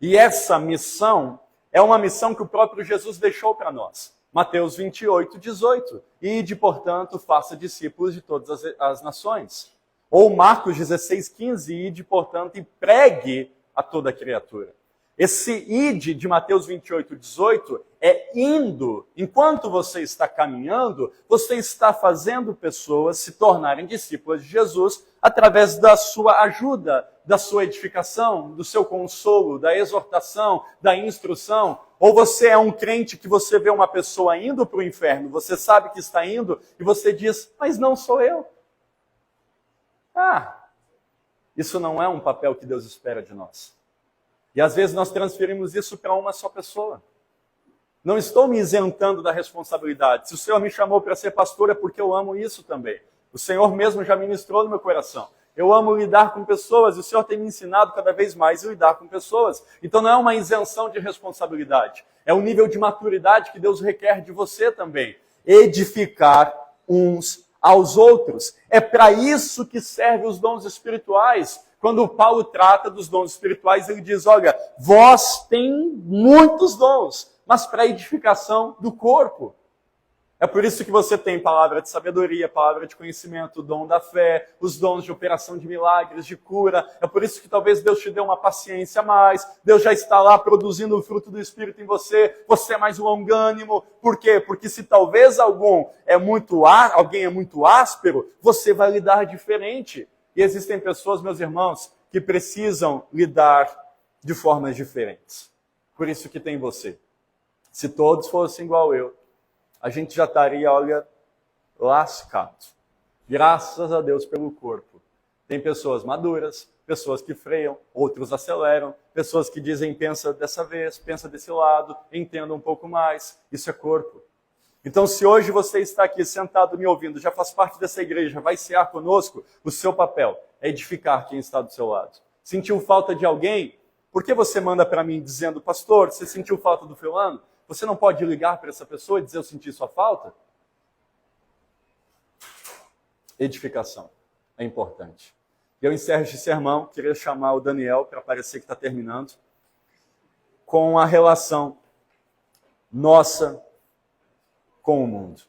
E essa missão é uma missão que o próprio Jesus deixou para nós. Mateus 28, 18. Ide, portanto, faça discípulos de todas as nações. Ou Marcos 16, 15. Ide, portanto, e pregue a toda criatura. Esse ide de Mateus 28, 18 é indo. Enquanto você está caminhando, você está fazendo pessoas se tornarem discípulas de Jesus através da sua ajuda, da sua edificação, do seu consolo, da exortação, da instrução. Ou você é um crente que você vê uma pessoa indo para o inferno, você sabe que está indo e você diz, mas não sou eu. Isso não é um papel que Deus espera de nós. E às vezes nós transferimos isso para uma só pessoa. Não estou me isentando da responsabilidade. Se o Senhor me chamou para ser pastor é porque eu amo isso também. O Senhor mesmo já ministrou no meu coração. Eu amo lidar com pessoas e o Senhor tem me ensinado cada vez mais a lidar com pessoas. Então não é uma isenção de responsabilidade. É um nível de maturidade que Deus requer de você também. Edificar uns aos outros. É para isso que servem os dons espirituais. Quando Paulo trata dos dons espirituais, ele diz, olha, vós tem muitos dons, mas para a edificação do corpo. É por isso que você tem palavra de sabedoria, palavra de conhecimento, o dom da fé, os dons de operação de milagres, de cura. É por isso que talvez Deus te dê uma paciência a mais. Deus já está lá produzindo o fruto do Espírito em você. Você é mais longânimo. Por quê? Porque se talvez alguém é muito áspero, você vai lidar diferente. E existem pessoas, meus irmãos, que precisam lidar de formas diferentes. Por isso que tem você. Se todos fossem igual eu, a gente já estaria, olha, lascado. Graças a Deus pelo corpo. Tem pessoas maduras, pessoas que freiam, outros aceleram, pessoas que dizem, pensa dessa vez, pensa desse lado, entenda um pouco mais. Isso é corpo. Então, se hoje você está aqui sentado me ouvindo, já faz parte dessa igreja, vai cear conosco, o seu papel é edificar quem está do seu lado. Sentiu falta de alguém? Por que você manda para mim dizendo, pastor, você sentiu falta do fulano? Você não pode ligar para essa pessoa e dizer, eu senti sua falta? Edificação é importante. Eu encerro este sermão, queria chamar o Daniel para parecer que está terminando, com a relação nossa com o mundo.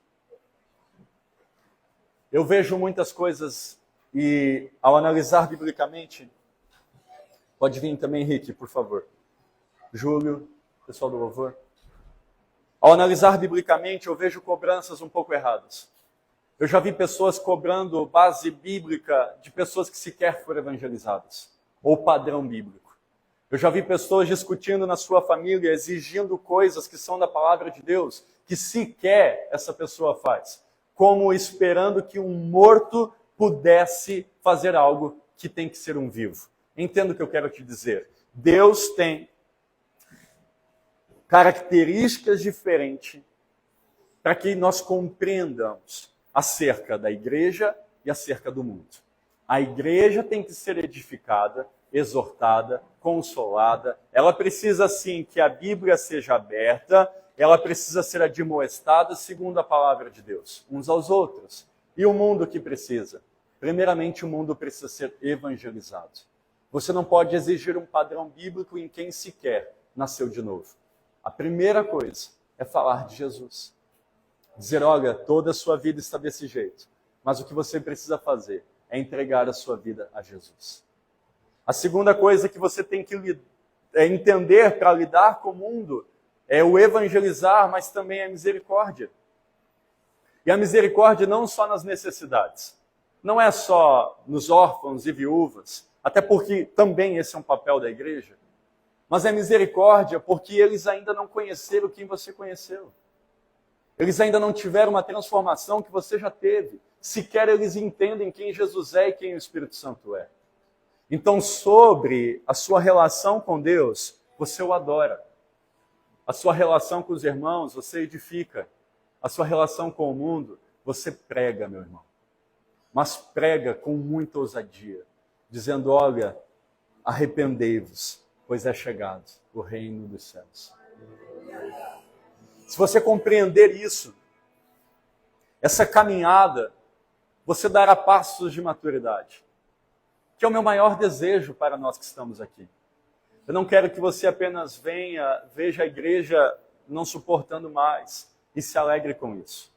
Eu vejo muitas coisas e, ao analisar biblicamente, pode vir também, Henrique, por favor. Júlio, pessoal do louvor. Ao analisar biblicamente, eu vejo cobranças um pouco erradas. Eu já vi pessoas cobrando base bíblica de pessoas que sequer foram evangelizadas, ou padrão bíblico. Eu já vi pessoas discutindo na sua família, exigindo coisas que são da palavra de Deus, que sequer essa pessoa faz, como esperando que um morto pudesse fazer algo que tem que ser um vivo. Entenda o que eu quero te dizer. Deus tem características diferentes para que nós compreendamos acerca da igreja e acerca do mundo. A igreja tem que ser edificada, exortada, consolada. Ela precisa, sim, que a Bíblia seja aberta, ela precisa ser admoestada segundo a palavra de Deus, uns aos outros. E o mundo que precisa? Primeiramente, o mundo precisa ser evangelizado. Você não pode exigir um padrão bíblico em quem sequer nasceu de novo. A primeira coisa é falar de Jesus. Dizer, olha, toda a sua vida está desse jeito, mas o que você precisa fazer é entregar a sua vida a Jesus. A segunda coisa que você tem que entender para lidar com o mundo é o evangelizar, mas também a misericórdia. E a misericórdia não só nas necessidades, não é só nos órfãos e viúvas, até porque também esse é um papel da igreja, mas é misericórdia porque eles ainda não conheceram quem você conheceu. Eles ainda não tiveram uma transformação que você já teve. Sequer eles entendem quem Jesus é e quem o Espírito Santo é. Então, sobre a sua relação com Deus, você o adora. A sua relação com os irmãos, você edifica. A sua relação com o mundo, você prega, meu irmão. Mas prega com muita ousadia, dizendo, olha, arrependei-vos, pois é chegado o reino dos céus. Se você compreender isso, essa caminhada, você dará passos de maturidade, que é o meu maior desejo para nós que estamos aqui. Eu não quero que você apenas venha, veja a igreja não suportando mais e se alegre com isso.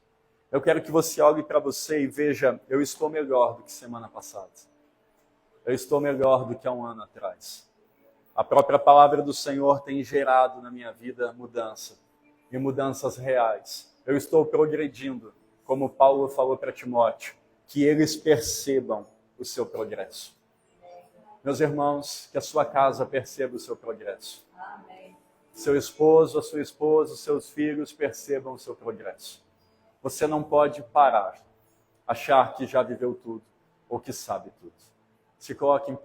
Eu quero que você olhe para você e veja, eu estou melhor do que semana passada. Eu estou melhor do que há um ano atrás. A própria palavra do Senhor tem gerado na minha vida mudança, e mudanças reais. Eu estou progredindo, como Paulo falou para Timóteo, que eles percebam o seu progresso. Meus irmãos, que a sua casa perceba o seu progresso. Amém. Seu esposo, a sua esposa, os seus filhos percebam o seu progresso. Você não pode parar, achar que já viveu tudo ou que sabe tudo. Se coloque em